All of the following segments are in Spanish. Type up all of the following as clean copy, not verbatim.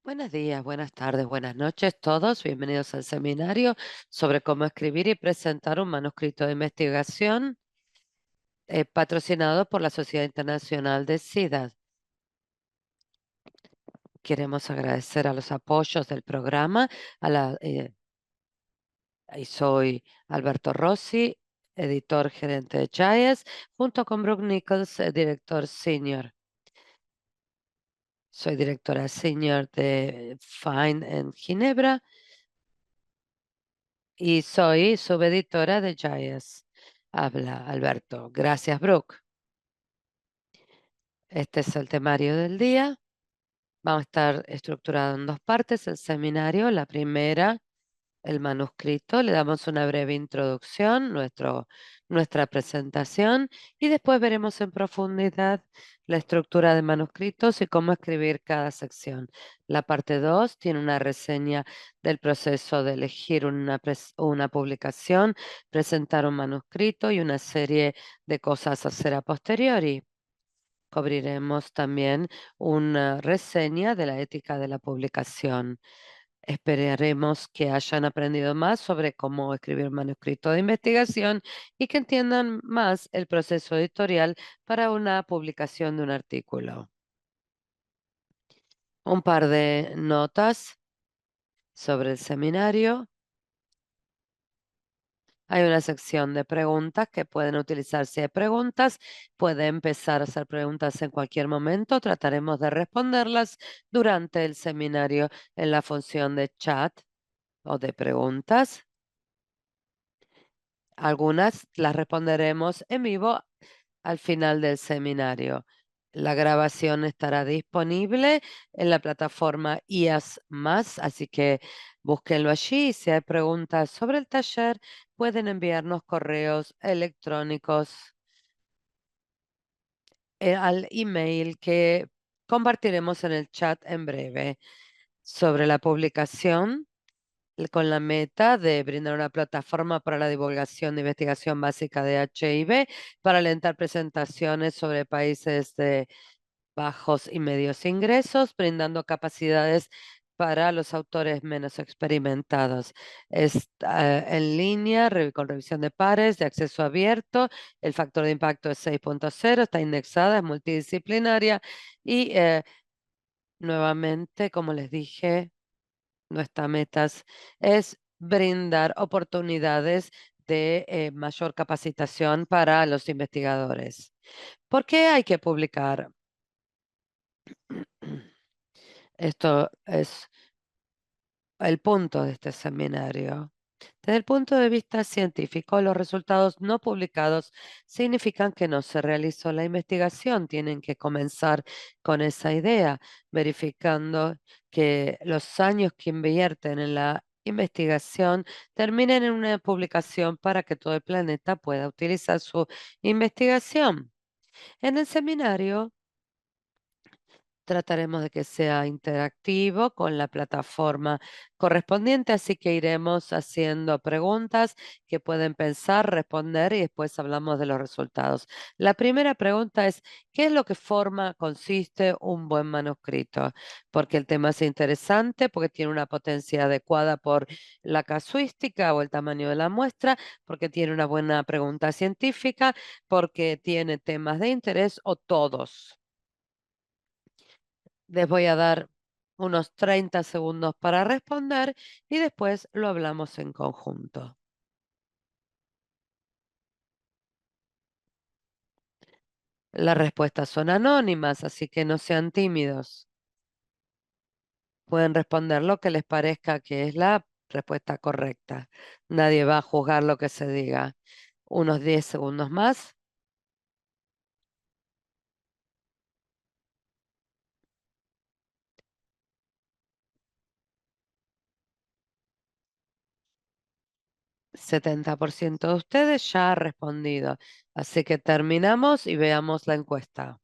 Buenos días, buenas tardes, buenas noches todos. Bienvenidos al seminario sobre cómo escribir y presentar un manuscrito de investigación patrocinado por la Sociedad Internacional de SIDA. Queremos agradecer a los apoyos del programa. Y soy Alberto Rossi, editor gerente de Chayes, junto con Brooke Nichols, director senior. Soy directora senior de Fine en Ginebra y soy subeditora de Jayes. Habla Alberto. Gracias, Brooke. Este es el temario del día. Vamos a estar estructurado en dos partes el seminario. La primera, el manuscrito. Le damos una breve introducción, nuestra presentación y después veremos en profundidad la estructura de manuscritos y cómo escribir cada sección. La parte 2 tiene una reseña del proceso de elegir una publicación, presentar un manuscrito y una serie de cosas a hacer a posteriori. Cubriremos también una reseña de la ética de la publicación. Esperaremos que hayan aprendido más sobre cómo escribir manuscrito de investigación y que entiendan más el proceso editorial para una publicación de un artículo. Un par de notas sobre el seminario. Hay una sección de preguntas que pueden utilizar si hay preguntas. Puede empezar a hacer preguntas en cualquier momento. Trataremos de responderlas durante el seminario en la función de chat o de preguntas. Algunas las responderemos en vivo al final del seminario. La grabación estará disponible en la plataforma IAS+, así que búsquenlo allí. Si hay preguntas sobre el taller, pueden enviarnos correos electrónicos al email que compartiremos en el chat en breve sobre la publicación con la meta de brindar una plataforma para la divulgación de investigación básica de HIV, para alentar presentaciones sobre países de bajos y medios ingresos, brindando capacidades para los autores menos experimentados. Está en línea, con revisión de pares, de acceso abierto. El factor de impacto es 6.0, está indexada, es multidisciplinaria y nuevamente, como les dije, nuestra meta es brindar oportunidades de mayor capacitación para los investigadores. ¿Por qué hay que publicar? Esto es el punto de este seminario. Desde el punto de vista científico, los resultados no publicados significan que no se realizó la investigación. Tienen que comenzar con esa idea, verificando que los años que invierten en la investigación terminen en una publicación para que todo el planeta pueda utilizar su investigación. En el seminario trataremos de que sea interactivo con la plataforma correspondiente, así que iremos haciendo preguntas que pueden pensar, responder y después hablamos de los resultados. La primera pregunta es, ¿qué es lo que consiste un buen manuscrito? Porque el tema es interesante, porque tiene una potencia adecuada por la casuística o el tamaño de la muestra, porque tiene una buena pregunta científica, porque tiene temas de interés o todos. Les voy a dar unos 30 segundos para responder y después lo hablamos en conjunto. Las respuestas son anónimas, así que no sean tímidos. Pueden responder lo que les parezca que es la respuesta correcta. Nadie va a juzgar lo que se diga. Unos 10 segundos más. 70% de ustedes ya ha respondido. Así que terminamos y veamos la encuesta.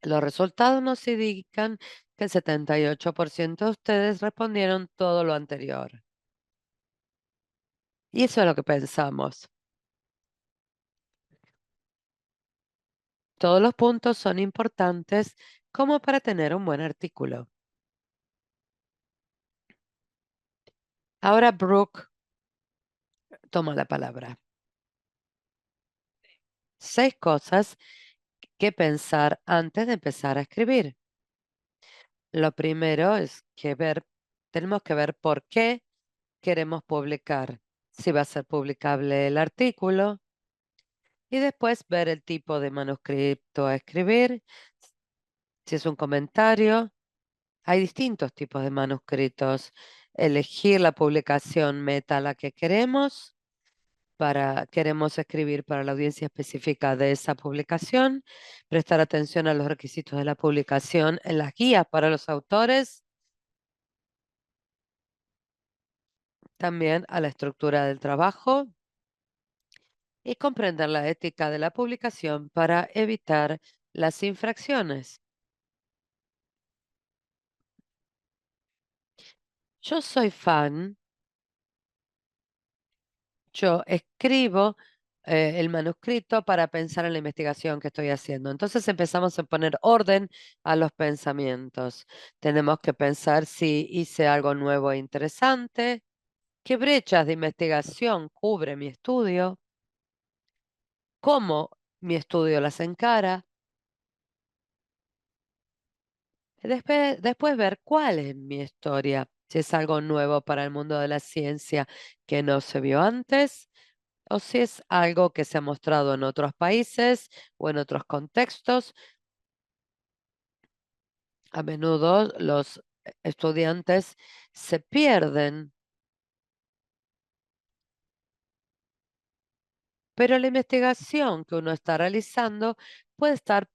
Los resultados nos indican que el 78% de ustedes respondieron todo lo anterior. Y eso es lo que pensamos. Todos los puntos son importantes, como para tener un buen artículo. Ahora Brooke toma la palabra. 6 cosas que pensar antes de empezar a escribir. Lo primero es tenemos que ver por qué queremos publicar, si va a ser publicable el artículo, y después ver el tipo de manuscrito a escribir, si es un comentario. Hay distintos tipos de manuscritos. Elegir la publicación meta a la que queremos escribir para la audiencia específica de esa publicación, prestar atención a los requisitos de la publicación en las guías para los autores, también a la estructura del trabajo y comprender la ética de la publicación para evitar las infracciones. Yo soy fan, yo escribo el manuscrito para pensar en la investigación que estoy haciendo. Entonces empezamos a poner orden a los pensamientos. Tenemos que pensar si hice algo nuevo e interesante, qué brechas de investigación cubre mi estudio, cómo mi estudio las encara. Después ver cuál es mi historia, si es algo nuevo para el mundo de la ciencia que no se vio antes, o si es algo que se ha mostrado en otros países o en otros contextos. A menudo los estudiantes se pierden, pero la investigación que uno está realizando puede estar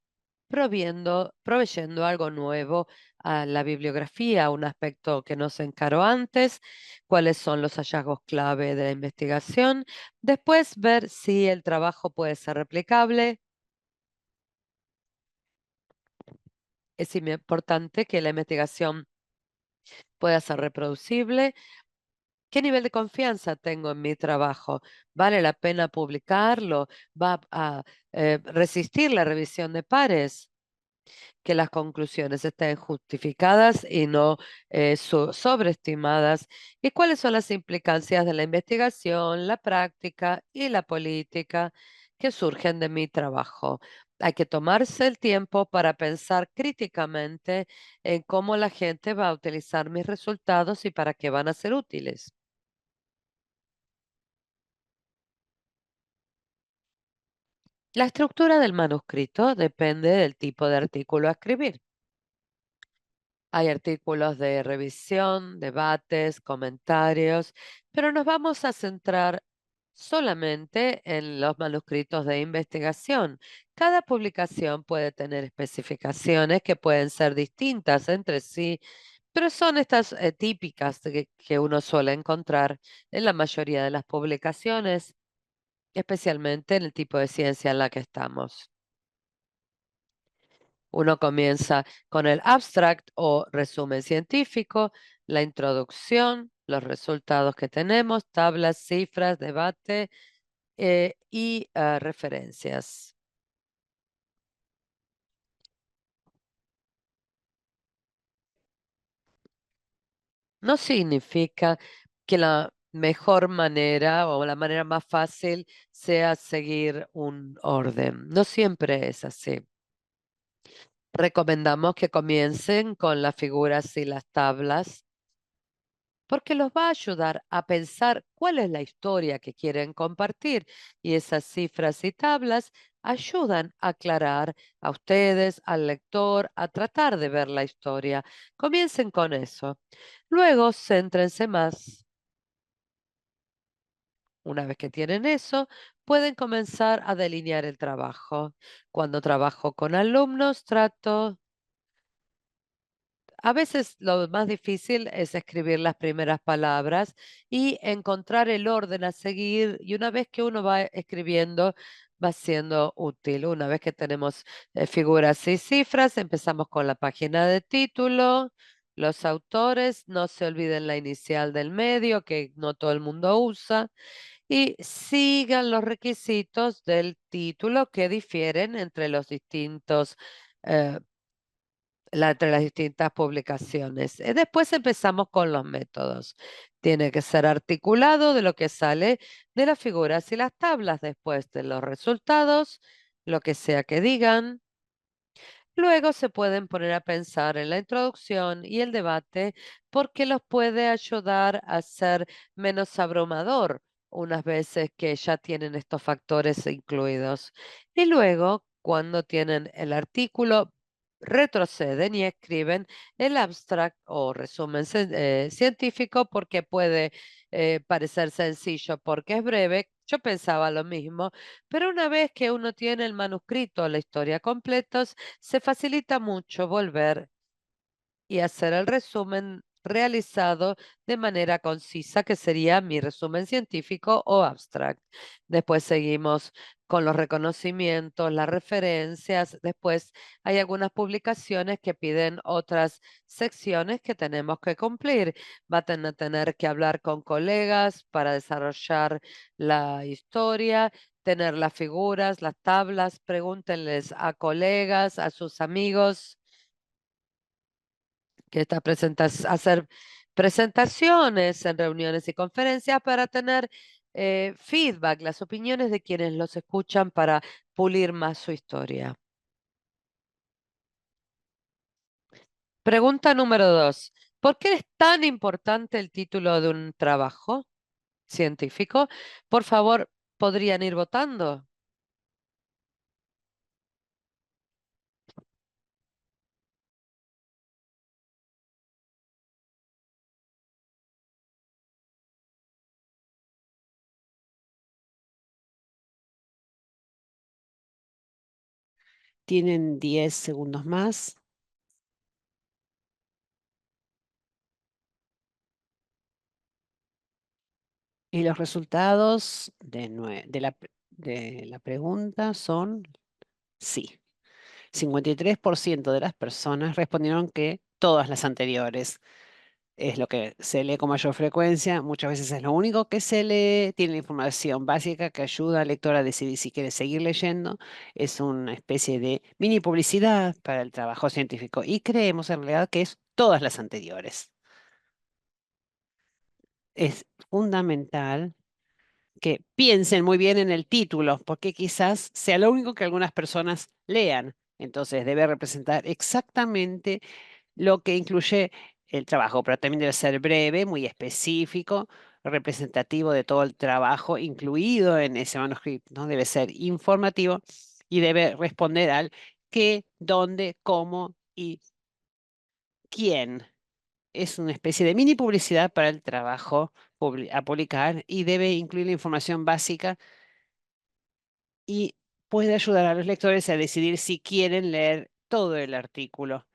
proveyendo algo nuevo a la bibliografía, un aspecto que no se encaró antes, cuáles son los hallazgos clave de la investigación. Después ver si el trabajo puede ser replicable. Es importante que la investigación pueda ser reproducible. ¿Qué nivel de confianza tengo en mi trabajo? ¿Vale la pena publicarlo? ¿Va a resistir la revisión de pares? Que las conclusiones estén justificadas y no sobreestimadas. ¿Y cuáles son las implicancias de la investigación, la práctica y la política que surgen de mi trabajo? Hay que tomarse el tiempo para pensar críticamente en cómo la gente va a utilizar mis resultados y para qué van a ser útiles. La estructura del manuscrito depende del tipo de artículo a escribir. Hay artículos de revisión, debates, comentarios, pero nos vamos a centrar solamente en los manuscritos de investigación. Cada publicación puede tener especificaciones que pueden ser distintas entre sí, pero son estas típicas que uno suele encontrar en la mayoría de las publicaciones, especialmente en el tipo de ciencia en la que estamos. Uno comienza con el abstract o resumen científico, la introducción, los resultados que tenemos, tablas, cifras, debate y referencias. No significa que la mejor manera o la manera más fácil sea seguir un orden. No siempre es así. Recomendamos que comiencen con las figuras y las tablas porque los va a ayudar a pensar cuál es la historia que quieren compartir y esas cifras y tablas ayudan a aclarar a ustedes, al lector, a tratar de ver la historia. Comiencen con eso. Luego, céntrense más. Una vez que tienen eso, pueden comenzar a delinear el trabajo. Cuando trabajo con alumnos, a veces lo más difícil es escribir las primeras palabras y encontrar el orden a seguir. Y una vez que uno va escribiendo, va siendo útil. Una vez que tenemos figuras y cifras, empezamos con la página de título, los autores, no se olviden la inicial del medio, que no todo el mundo usa, y sigan los requisitos del título que difieren entre los distintos entre las distintas publicaciones. Después empezamos con los métodos. Tiene que ser articulado de lo que sale de las figuras y las tablas, después de los resultados, lo que sea que digan. Luego se pueden poner a pensar en la introducción y el debate porque los puede ayudar a ser menos abrumador unas veces que ya tienen estos factores incluidos. Y luego, cuando tienen el artículo, retroceden y escriben el abstract o resumen científico porque puede parecer sencillo porque es breve. Yo pensaba lo mismo, pero una vez que uno tiene el manuscrito, la historia completa, se facilita mucho volver y hacer el resumen realizado de manera concisa, que sería mi resumen científico o abstract. Después seguimos con los reconocimientos, las referencias. Después hay algunas publicaciones que piden otras secciones que tenemos que cumplir. Van a tener que hablar con colegas para desarrollar la historia, tener las figuras, las tablas, pregúntenles a colegas, a sus amigos que hacer presentaciones en reuniones y conferencias para tener feedback, las opiniones de quienes los escuchan para pulir más su historia. Pregunta número 2. ¿Por qué es tan importante el título de un trabajo científico? Por favor, ¿podrían ir votando? Tienen 10 segundos más. Y los resultados de la pregunta son sí. 53% de las personas respondieron que todas las anteriores. Es lo que se lee con mayor frecuencia, muchas veces es lo único que se lee, tiene la información básica que ayuda al lector a decidir si quiere seguir leyendo, es una especie de mini publicidad para el trabajo científico y creemos en realidad que es todas las anteriores. Es fundamental que piensen muy bien en el título, porque quizás sea lo único que algunas personas lean. Entonces debe representar exactamente lo que incluye el trabajo, pero también debe ser breve, muy específico, representativo de todo el trabajo incluido en ese manuscrito, ¿no? Debe ser informativo y debe responder al qué, dónde, cómo y quién. Es una especie de mini publicidad para el trabajo a publicar y debe incluir la información básica y puede ayudar a los lectores a decidir si quieren leer todo el artículo.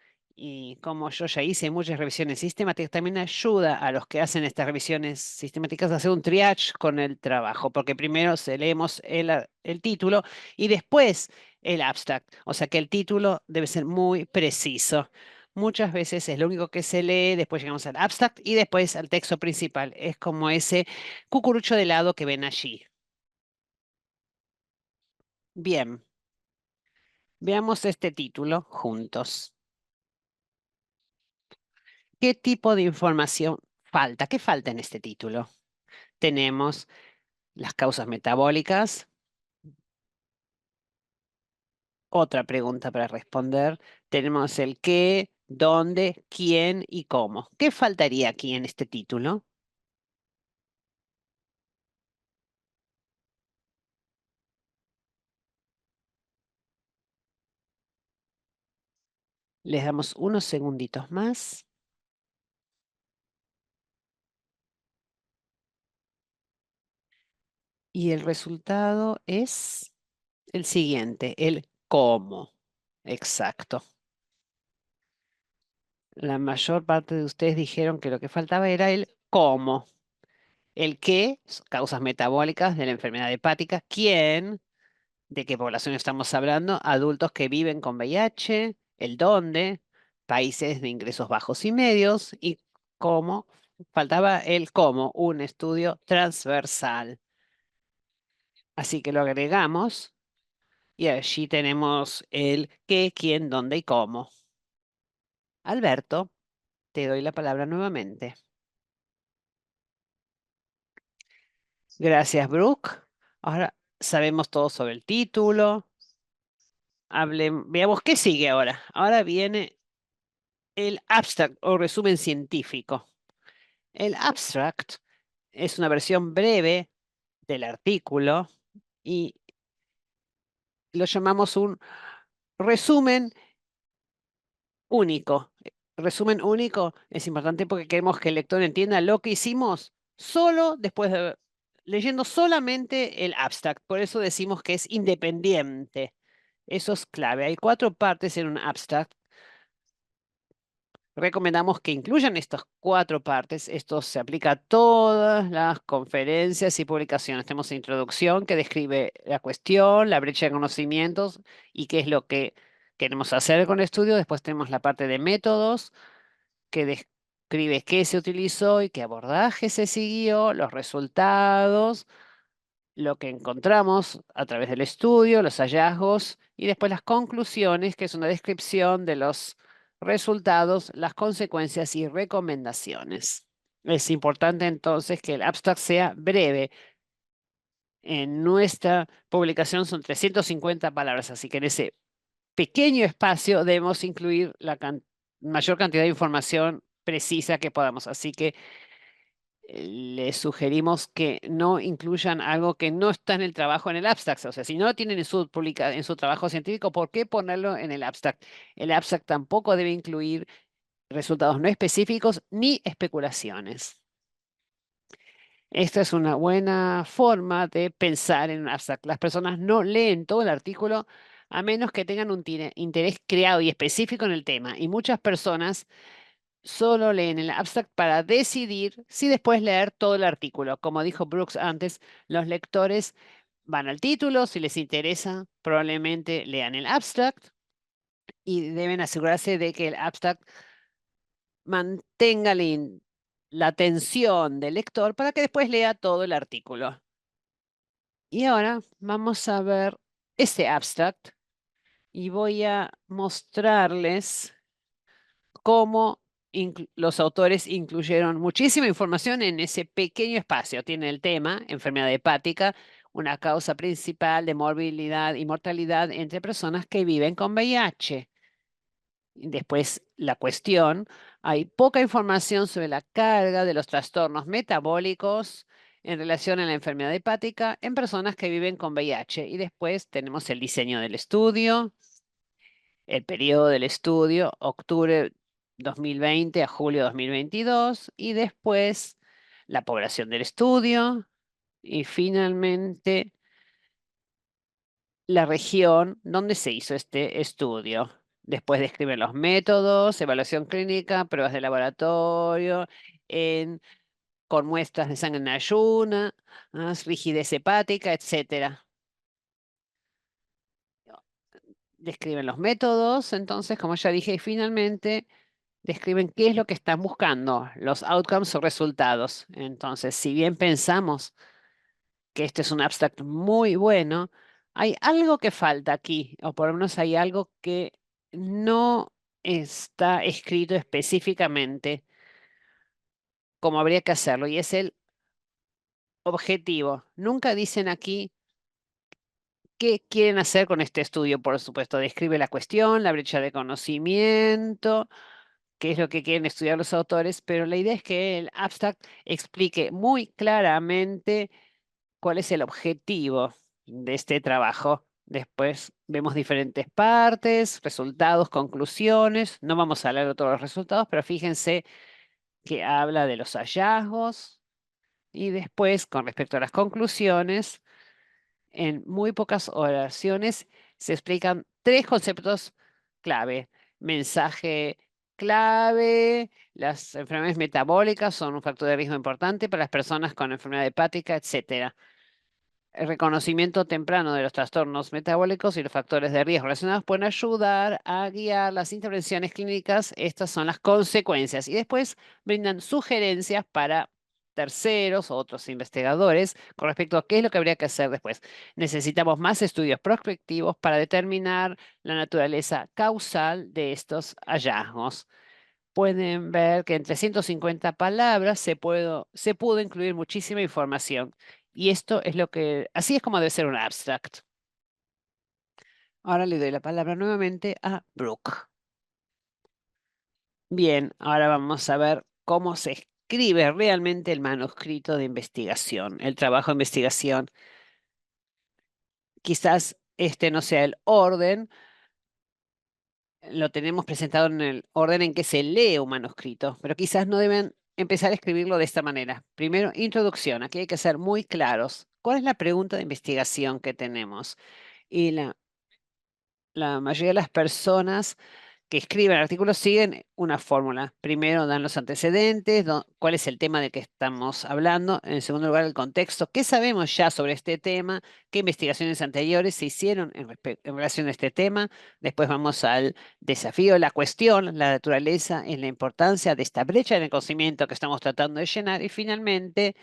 Y como yo ya hice muchas revisiones sistemáticas, también ayuda a los que hacen estas revisiones sistemáticas a hacer un triage con el trabajo, porque primero se leemos el título y después el abstract. O sea que el título debe ser muy preciso. Muchas veces es lo único que se lee, después llegamos al abstract y después al texto principal. Es como ese cucurucho de helado que ven allí. Bien. Veamos este título juntos. ¿Qué tipo de información falta? ¿Qué falta en este título? Tenemos las causas metabólicas. Otra pregunta para responder. Tenemos el qué, dónde, quién y cómo. ¿Qué faltaría aquí en este título? Les damos unos segunditos más. Y el resultado es el siguiente, el cómo. Exacto. La mayor parte de ustedes dijeron que lo que faltaba era el cómo. El qué, causas metabólicas de la enfermedad hepática. ¿Quién? ¿De qué población estamos hablando? Adultos que viven con VIH. El dónde, países de ingresos bajos y medios. Y cómo, faltaba el cómo, un estudio transversal. Así que lo agregamos y allí tenemos el qué, quién, dónde y cómo. Alberto, te doy la palabra nuevamente. Gracias, Brooke. Ahora sabemos todo sobre el título. Veamos qué sigue ahora. Ahora viene el abstract o resumen científico. El abstract es una versión breve del artículo y lo llamamos un resumen único. Resumen único es importante porque queremos que el lector entienda lo que hicimos solo después de leyendo solamente el abstract. Por eso decimos que es independiente. Eso es clave. Hay 4 partes en un abstract. Recomendamos que incluyan estas 4 partes. Esto se aplica a todas las conferencias y publicaciones. Tenemos introducción que describe la cuestión, la brecha de conocimientos y qué es lo que queremos hacer con el estudio. Después tenemos la parte de métodos que describe qué se utilizó y qué abordaje se siguió, los resultados, lo que encontramos a través del estudio, los hallazgos y después las conclusiones, que es una descripción de los resultados, las consecuencias y recomendaciones. Es importante entonces que el abstract sea breve. En nuestra publicación son 350 palabras, así que en ese pequeño espacio debemos incluir la mayor cantidad de información precisa que podamos. Así que les sugerimos que no incluyan algo que no está en el trabajo en el abstract. O sea, si no lo tienen en su trabajo científico, ¿por qué ponerlo en el abstract? El abstract tampoco debe incluir resultados no específicos ni especulaciones. Esta es una buena forma de pensar en un abstract. Las personas no leen todo el artículo a menos que tengan un interés creado y específico en el tema. Y muchas personas solo leen el abstract para decidir si después leer todo el artículo. Como dijo Brooks antes, los lectores van al título, si les interesa, probablemente lean el abstract y deben asegurarse de que el abstract mantenga la atención del lector para que después lea todo el artículo. Y ahora vamos a ver este abstract y voy a mostrarles cómo los autores incluyeron muchísima información en ese pequeño espacio. Tiene el tema, enfermedad hepática, una causa principal de morbilidad y mortalidad entre personas que viven con VIH. Después, la cuestión, hay poca información sobre la carga de los trastornos metabólicos en relación a la enfermedad hepática en personas que viven con VIH. Y después tenemos el diseño del estudio, el periodo del estudio, octubre 2020 a julio 2022, y después la población del estudio, y finalmente la región donde se hizo este estudio. Después describen los métodos, evaluación clínica, pruebas de laboratorio, con muestras de sangre en ayunas, rigidez hepática, etcétera. Describen los métodos, entonces, como ya dije, y finalmente describen qué es lo que están buscando, los outcomes o resultados. Entonces, si bien pensamos que este es un abstract muy bueno, hay algo que falta aquí, o por lo menos hay algo que no está escrito específicamente como habría que hacerlo, y es el objetivo. Nunca dicen aquí qué quieren hacer con este estudio, por supuesto. Describe la cuestión, la brecha de conocimiento, qué es lo que quieren estudiar los autores, pero la idea es que el abstract explique muy claramente cuál es el objetivo de este trabajo. Después vemos diferentes partes, resultados, conclusiones. No vamos a hablar de todos los resultados, pero fíjense que habla de los hallazgos y después, con respecto a las conclusiones, en muy pocas oraciones se explican 3 conceptos clave. Mensaje clave, las enfermedades metabólicas son un factor de riesgo importante para las personas con enfermedad hepática, etcétera. El reconocimiento temprano de los trastornos metabólicos y los factores de riesgo relacionados pueden ayudar a guiar las intervenciones clínicas. Estas son las consecuencias. Y después brindan sugerencias para terceros o otros investigadores con respecto a qué es lo que habría que hacer después. Necesitamos más estudios prospectivos para determinar la naturaleza causal de estos hallazgos. pueden ver que entre 150 palabras se pudo incluir muchísima información. Y esto es así es como debe ser un abstract. Ahora le doy la palabra nuevamente a Brooke. Bien, ahora vamos a ver cómo se escribe realmente el manuscrito de investigación, el trabajo de investigación. Quizás este no sea el orden, lo tenemos presentado en el orden en que se lee un manuscrito, pero quizás no deben empezar a escribirlo de esta manera. Primero, introducción. Aquí hay que ser muy claros. ¿Cuál es la pregunta de investigación que tenemos? Y la mayoría de las personas que escriben artículos siguen una fórmula. Primero dan los antecedentes, cuál es el tema de que estamos hablando. En segundo lugar, el contexto. ¿Qué sabemos ya sobre este tema? ¿Qué investigaciones anteriores se hicieron en relación a este tema? Después vamos al desafío, la cuestión, la naturaleza y la importancia de esta brecha en el conocimiento que estamos tratando de llenar. Y finalmente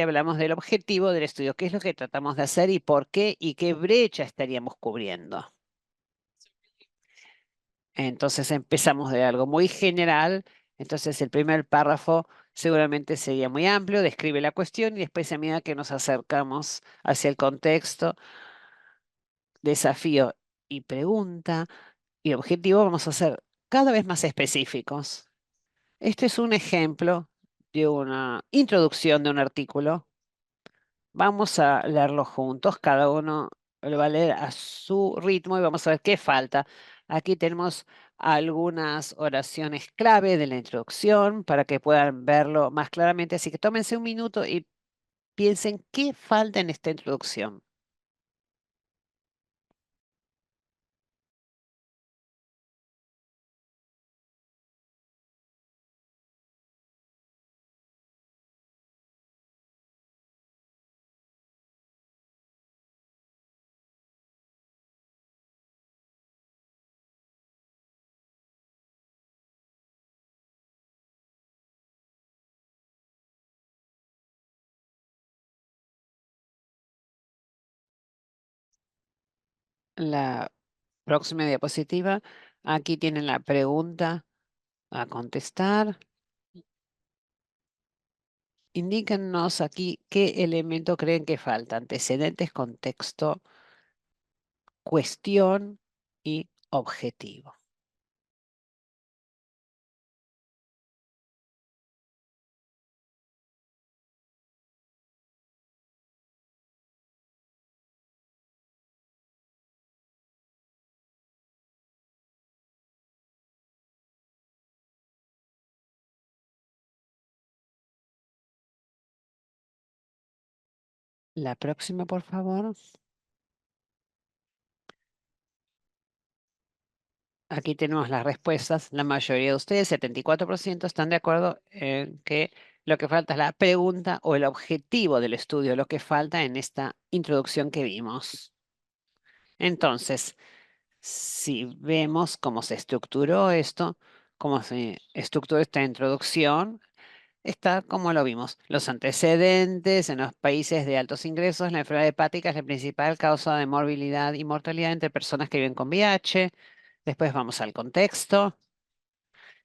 hablamos del objetivo del estudio. ¿Qué es lo que tratamos de hacer y por qué y qué brecha estaríamos cubriendo? Entonces empezamos de algo muy general. Entonces el primer párrafo seguramente sería muy amplio, describe la cuestión y después a medida que nos acercamos hacia el contexto, desafío y pregunta y objetivo, vamos a ser cada vez más específicos. Este es un ejemplo de una introducción de un artículo. Vamos a leerlo juntos, cada uno lo va a leer a su ritmo y vamos a ver qué falta. Aquí tenemos algunas oraciones clave de la introducción para que puedan verlo más claramente, así que tómense un minuto y piensen qué falta en esta introducción. La próxima diapositiva, aquí tienen la pregunta a contestar. Indíquennos aquí qué elemento creen que falta. Antecedentes, contexto, cuestión y objetivo. La próxima, por favor. Aquí tenemos las respuestas. La mayoría de ustedes, 74%, están de acuerdo en que lo que falta es la pregunta o el objetivo del estudio, lo que falta en esta introducción que vimos. Entonces, si vemos cómo se estructuró esto, cómo se estructuró esta introducción, está como lo vimos. Los antecedentes en los países de altos ingresos, la enfermedad hepática es la principal causa de morbilidad y mortalidad entre personas que viven con VIH. Después vamos al contexto.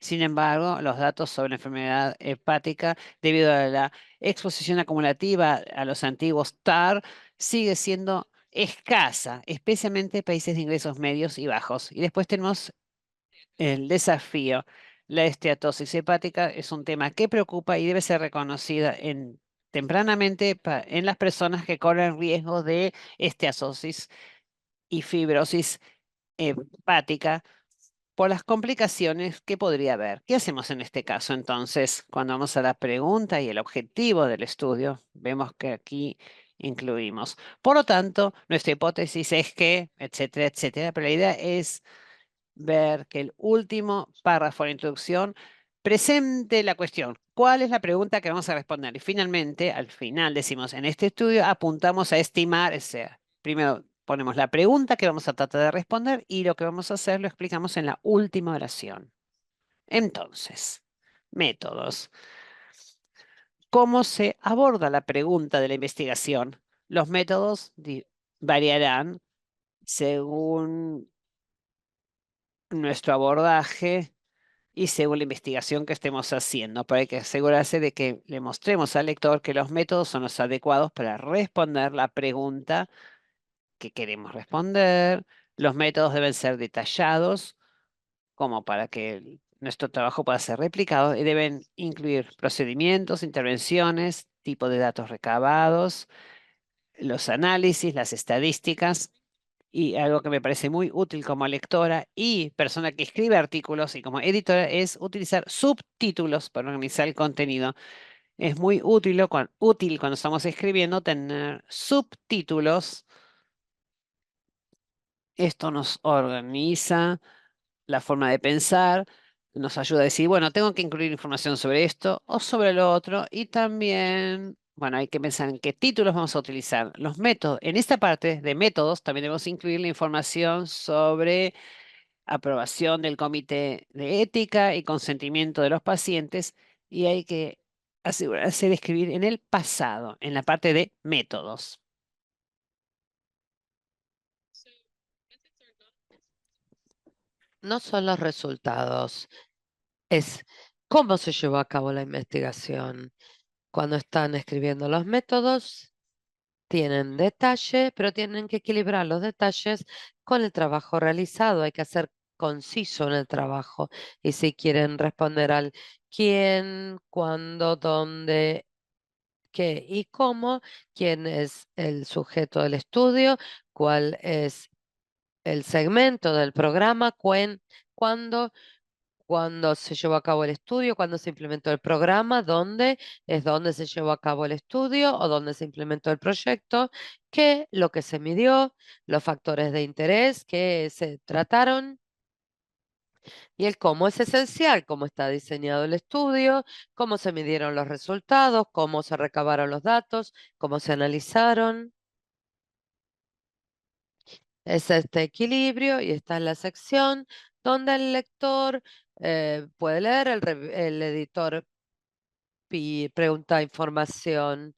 Sin embargo, los datos sobre la enfermedad hepática, debido a la exposición acumulativa a los antiguos TAR, sigue siendo escasa, especialmente en países de ingresos medios y bajos. Y después tenemos el desafío. La esteatosis hepática es un tema que preocupa y debe ser reconocida tempranamente en las personas que corren riesgo de esteatosis y fibrosis hepática por las complicaciones que podría haber. ¿Qué hacemos en este caso entonces? Cuando vamos a la pregunta y el objetivo del estudio, vemos que aquí incluimos. Por lo tanto, nuestra hipótesis es que, etcétera, etcétera, pero la idea es ver que el último párrafo de la introducción presente la cuestión. ¿Cuál es la pregunta que vamos a responder? Y finalmente, al final decimos, en este estudio apuntamos a estimar, o sea, primero ponemos la pregunta que vamos a tratar de responder y lo que vamos a hacer lo explicamos en la última oración. Entonces, métodos. ¿Cómo se aborda la pregunta de la investigación? Los métodos variarán según nuestro abordaje y según la investigación que estemos haciendo, pero hay que asegurarse de que le mostremos al lector que los métodos son los adecuados para responder la pregunta que queremos responder. Los métodos deben ser detallados como para que nuestro trabajo pueda ser replicado y deben incluir procedimientos, intervenciones, tipo de datos recabados, los análisis, las estadísticas y algo que me parece muy útil como lectora y persona que escribe artículos y como editora es utilizar subtítulos para organizar el contenido. Es muy útil cuando estamos escribiendo tener subtítulos. Esto nos organiza la forma de pensar, nos ayuda a decir, bueno, tengo que incluir información sobre esto o sobre lo otro y también, bueno, hay que pensar en qué títulos vamos a utilizar. Los métodos, en esta parte de métodos también debemos incluir la información sobre aprobación del comité de ética y consentimiento de los pacientes y hay que asegurarse de escribir en el pasado, en la parte de métodos. No son los resultados, es cómo se llevó a cabo la investigación. Cuando están escribiendo los métodos, tienen detalle, pero tienen que equilibrar los detalles con el trabajo realizado. Hay que ser conciso en el trabajo. Y si quieren responder al quién, cuándo, dónde, qué y cómo, quién es el sujeto del estudio, cuál es el segmento del programa, cuándo, cuándo se llevó a cabo el estudio, cuándo se implementó el programa, dónde es donde se llevó a cabo el estudio o dónde se implementó el proyecto, qué, lo que se midió, los factores de interés que se trataron y el cómo es esencial, cómo está diseñado el estudio, cómo se midieron los resultados, cómo se recabaron los datos, cómo se analizaron. Es este equilibrio y esta es la sección donde el lector puede leer, el editor pregunta información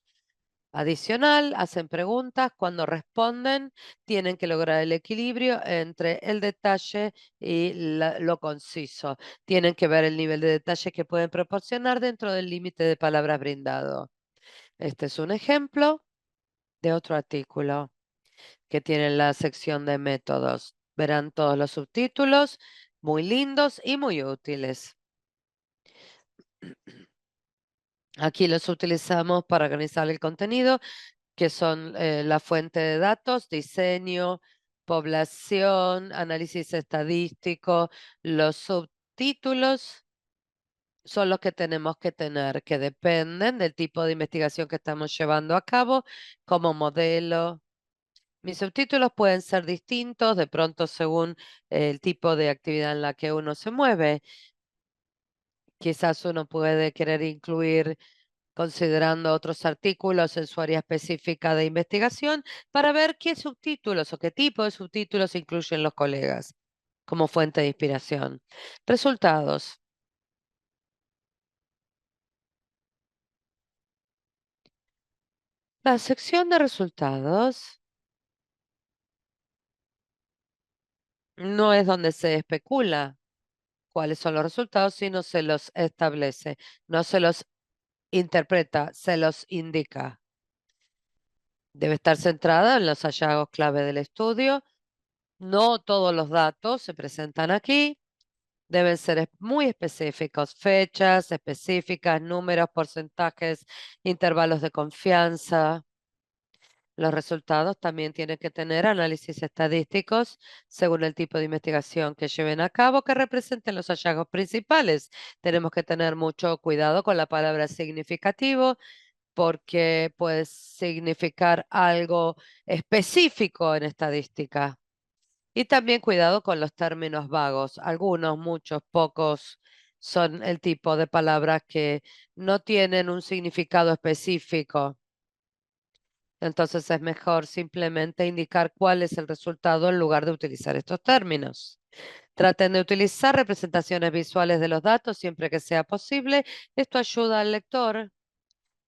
adicional, hacen preguntas, cuando responden tienen que lograr el equilibrio entre el detalle y lo conciso. Tienen que ver el nivel de detalle que pueden proporcionar dentro del límite de palabras brindado. Este es un ejemplo de otro artículo que tiene la sección de métodos. Verán todos los subtítulos, muy lindos y muy útiles. Aquí los utilizamos para organizar el contenido, que son la fuente de datos, diseño, población, análisis estadístico. Los subtítulos son los que tenemos que tener, que dependen del tipo de investigación que estamos llevando a cabo como modelo. Mis subtítulos pueden ser distintos, de pronto según el tipo de actividad en la que uno se mueve. Quizás uno puede querer incluir considerando otros artículos en su área específica de investigación para ver qué subtítulos o qué tipo de subtítulos incluyen los colegas como fuente de inspiración. Resultados. La sección de resultados no es donde se especula cuáles son los resultados, sino se los establece, no se los interpreta, se los indica. Debe estar centrada en los hallazgos clave del estudio. No todos los datos se presentan aquí. Deben ser muy específicos, fechas específicas, números, porcentajes, intervalos de confianza. Los resultados también tienen que tener análisis estadísticos según el tipo de investigación que lleven a cabo que representen los hallazgos principales. Tenemos que tener mucho cuidado con la palabra significativo porque puede significar algo específico en estadística. Y también cuidado con los términos vagos. Algunos, muchos, pocos son el tipo de palabras que no tienen un significado específico. Entonces es mejor simplemente indicar cuál es el resultado en lugar de utilizar estos términos. Traten de utilizar representaciones visuales de los datos siempre que sea posible. Esto ayuda al lector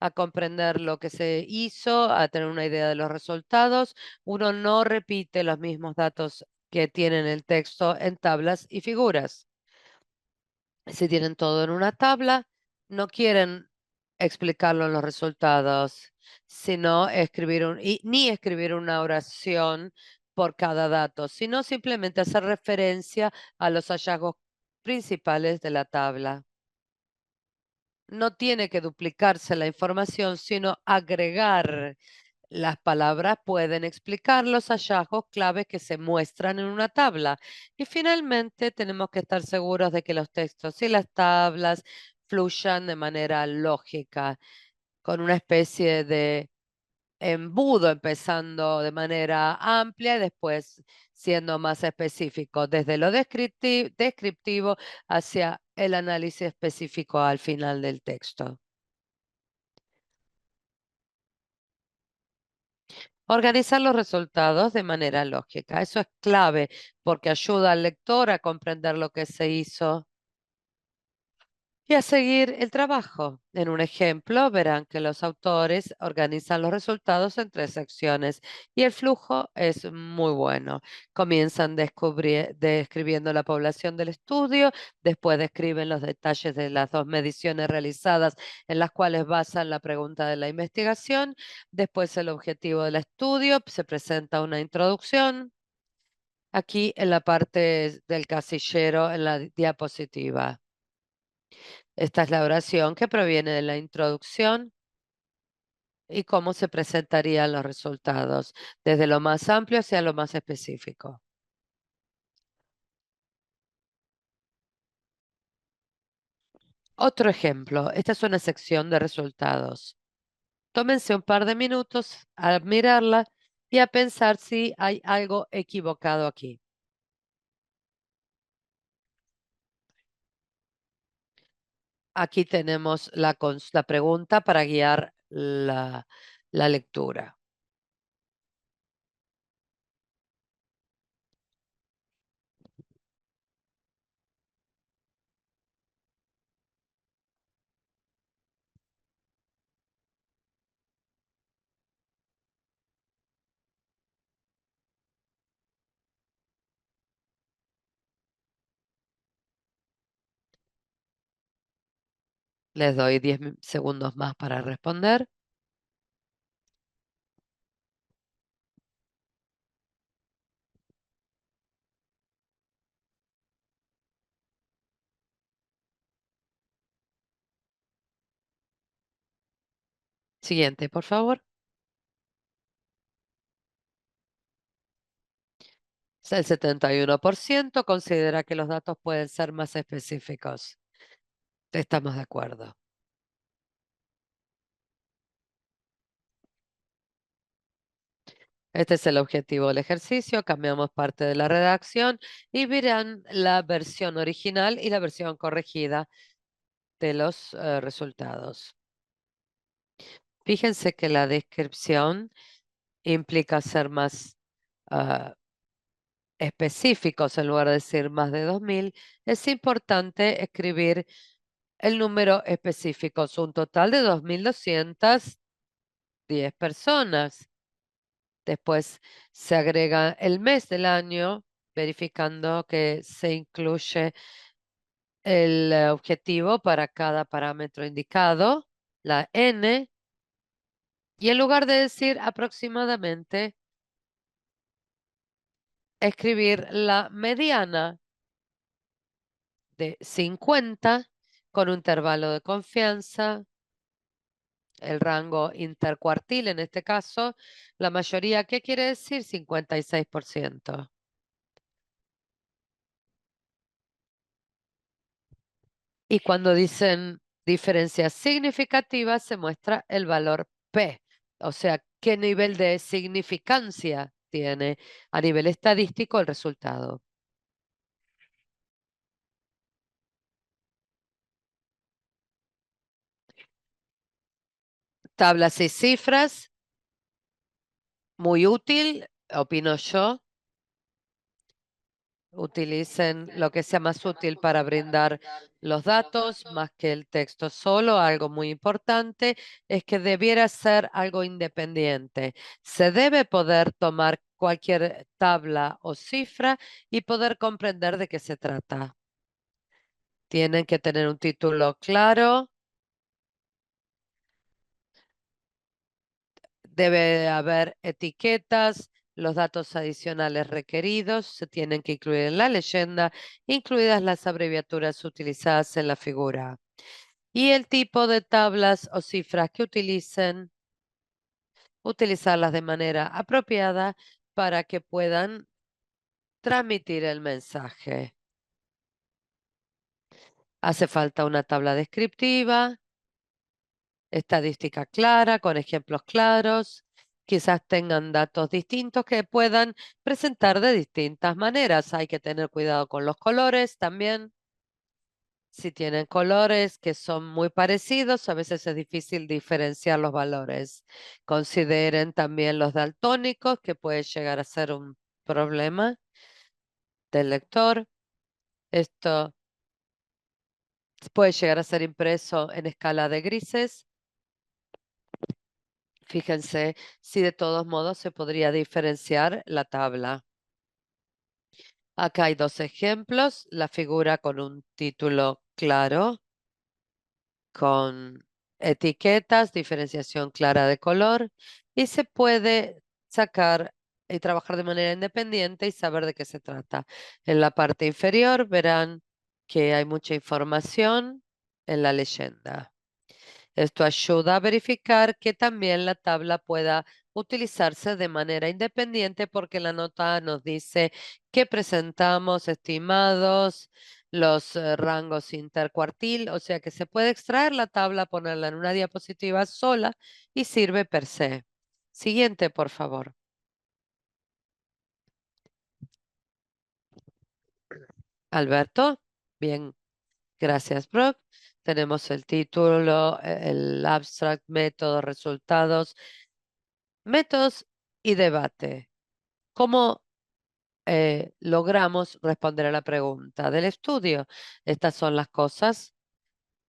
a comprender lo que se hizo, a tener una idea de los resultados. Uno no repite los mismos datos que tienen el texto en tablas y figuras. Si tienen todo en una tabla, no quieren explicarlo en los resultados, sino ni escribir una oración por cada dato, sino simplemente hacer referencia a los hallazgos principales de la tabla. No tiene que duplicarse la información, sino agregar. Las palabras pueden explicar los hallazgos claves que se muestran en una tabla. Y finalmente tenemos que estar seguros de que los textos y las tablas fluyan de manera lógica, con una especie de embudo, empezando de manera amplia y después siendo más específico, desde lo descriptivo hacia el análisis específico al final del texto. Organizar los resultados de manera lógica. Eso es clave porque ayuda al lector a comprender lo que se hizo y a seguir el trabajo. En un ejemplo, verán que los autores organizan los resultados en tres secciones y el flujo es muy bueno. Comienzan describiendo la población del estudio, después describen los detalles de las dos mediciones realizadas en las cuales basan la pregunta de la investigación, después el objetivo del estudio, se presenta una introducción. Aquí en la parte del casillero, en la diapositiva. Esta es la oración que proviene de la introducción y cómo se presentarían los resultados, desde lo más amplio hacia lo más específico. Otro ejemplo, esta es una sección de resultados. Tómense un par de minutos a mirarla y a pensar si hay algo equivocado aquí. Aquí tenemos la pregunta para guiar la lectura. Les doy 10 segundos más para responder. Siguiente, por favor. El 71% considera que los datos pueden ser más específicos. Estamos de acuerdo. Este es el objetivo del ejercicio. Cambiamos parte de la redacción y verán la versión original y la versión corregida de los resultados. Fíjense que la descripción implica ser más específicos en lugar de decir más de 2000. Es importante escribir el número específico. Es un total de 2210 personas. Después se agrega el mes del año, verificando que se incluye el objetivo para cada parámetro indicado, la N, y en lugar de decir aproximadamente, escribir la mediana de 50 con un intervalo de confianza, el rango intercuartil en este caso, la mayoría, ¿qué quiere decir? 56%. Y cuando dicen diferencias significativas, se muestra el valor P, o sea, qué nivel de significancia tiene a nivel estadístico el resultado. Tablas y cifras, muy útil, opino yo. Utilicen lo que sea más útil para brindar los datos más que el texto solo. Algo muy importante es que debiera ser algo independiente. Se debe poder tomar cualquier tabla o cifra y poder comprender de qué se trata. Tienen que tener un título claro. Debe haber etiquetas, los datos adicionales requeridos se tienen que incluir en la leyenda, incluidas las abreviaturas utilizadas en la figura. Y el tipo de tablas o cifras que utilicen, utilizarlas de manera apropiada para que puedan transmitir el mensaje. Hace falta una tabla descriptiva, estadística clara, con ejemplos claros. Quizás tengan datos distintos que puedan presentar de distintas maneras. Hay que tener cuidado con los colores también. Si tienen colores que son muy parecidos, a veces es difícil diferenciar los valores. Consideren también los daltónicos, que puede llegar a ser un problema del lector. Esto puede llegar a ser impreso en escala de grises. Fíjense si de todos modos se podría diferenciar la tabla. Acá hay dos ejemplos, la figura con un título claro, con etiquetas, diferenciación clara de color, y se puede sacar y trabajar de manera independiente y saber de qué se trata. En la parte inferior verán que hay mucha información en la leyenda. Esto ayuda a verificar que también la tabla pueda utilizarse de manera independiente porque la nota nos dice que presentamos estimados, los rangos intercuartil, o sea que se puede extraer la tabla, ponerla en una diapositiva sola y sirve per se. Siguiente, por favor. Alberto. Bien, gracias, Brock. Tenemos el título, el abstract, método, resultados. Métodos y debate. ¿Cómo logramos responder a la pregunta del estudio? Estas son las cosas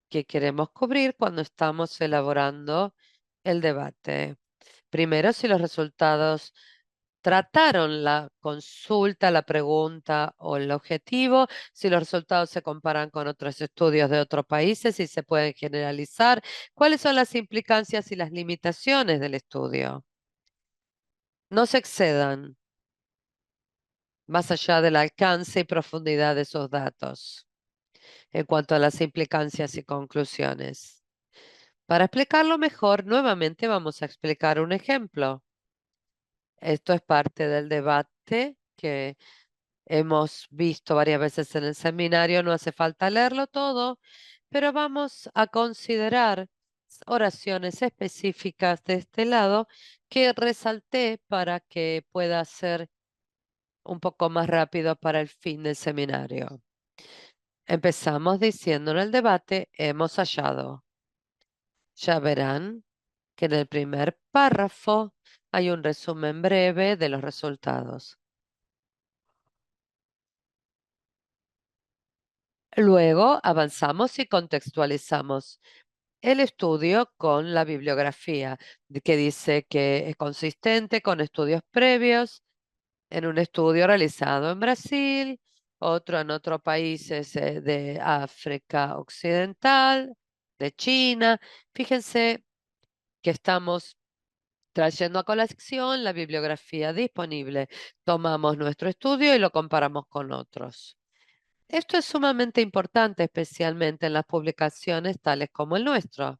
que queremos cubrir cuando estamos elaborando el debate. Primero, si los resultados trataron la consulta, la pregunta o el objetivo, si los resultados se comparan con otros estudios de otros países, si se pueden generalizar, cuáles son las implicancias y las limitaciones del estudio. No se excedan más allá del alcance y profundidad de esos datos en cuanto a las implicancias y conclusiones. Para explicarlo mejor, nuevamente vamos a explicar un ejemplo. Esto es parte del debate que hemos visto varias veces en el seminario, no hace falta leerlo todo, pero vamos a considerar oraciones específicas de este lado que resalté para que pueda ser un poco más rápido para el fin del seminario. Empezamos diciendo en el debate, hemos hallado. Ya verán que en el primer párrafo hay un resumen breve de los resultados. Luego avanzamos y contextualizamos el estudio con la bibliografía, que dice que es consistente con estudios previos en un estudio realizado en Brasil, otro en otros países de África Occidental, de China. Fíjense que estamos trayendo a colación la bibliografía disponible. Tomamos nuestro estudio y lo comparamos con otros. Esto es sumamente importante, especialmente en las publicaciones tales como el nuestro.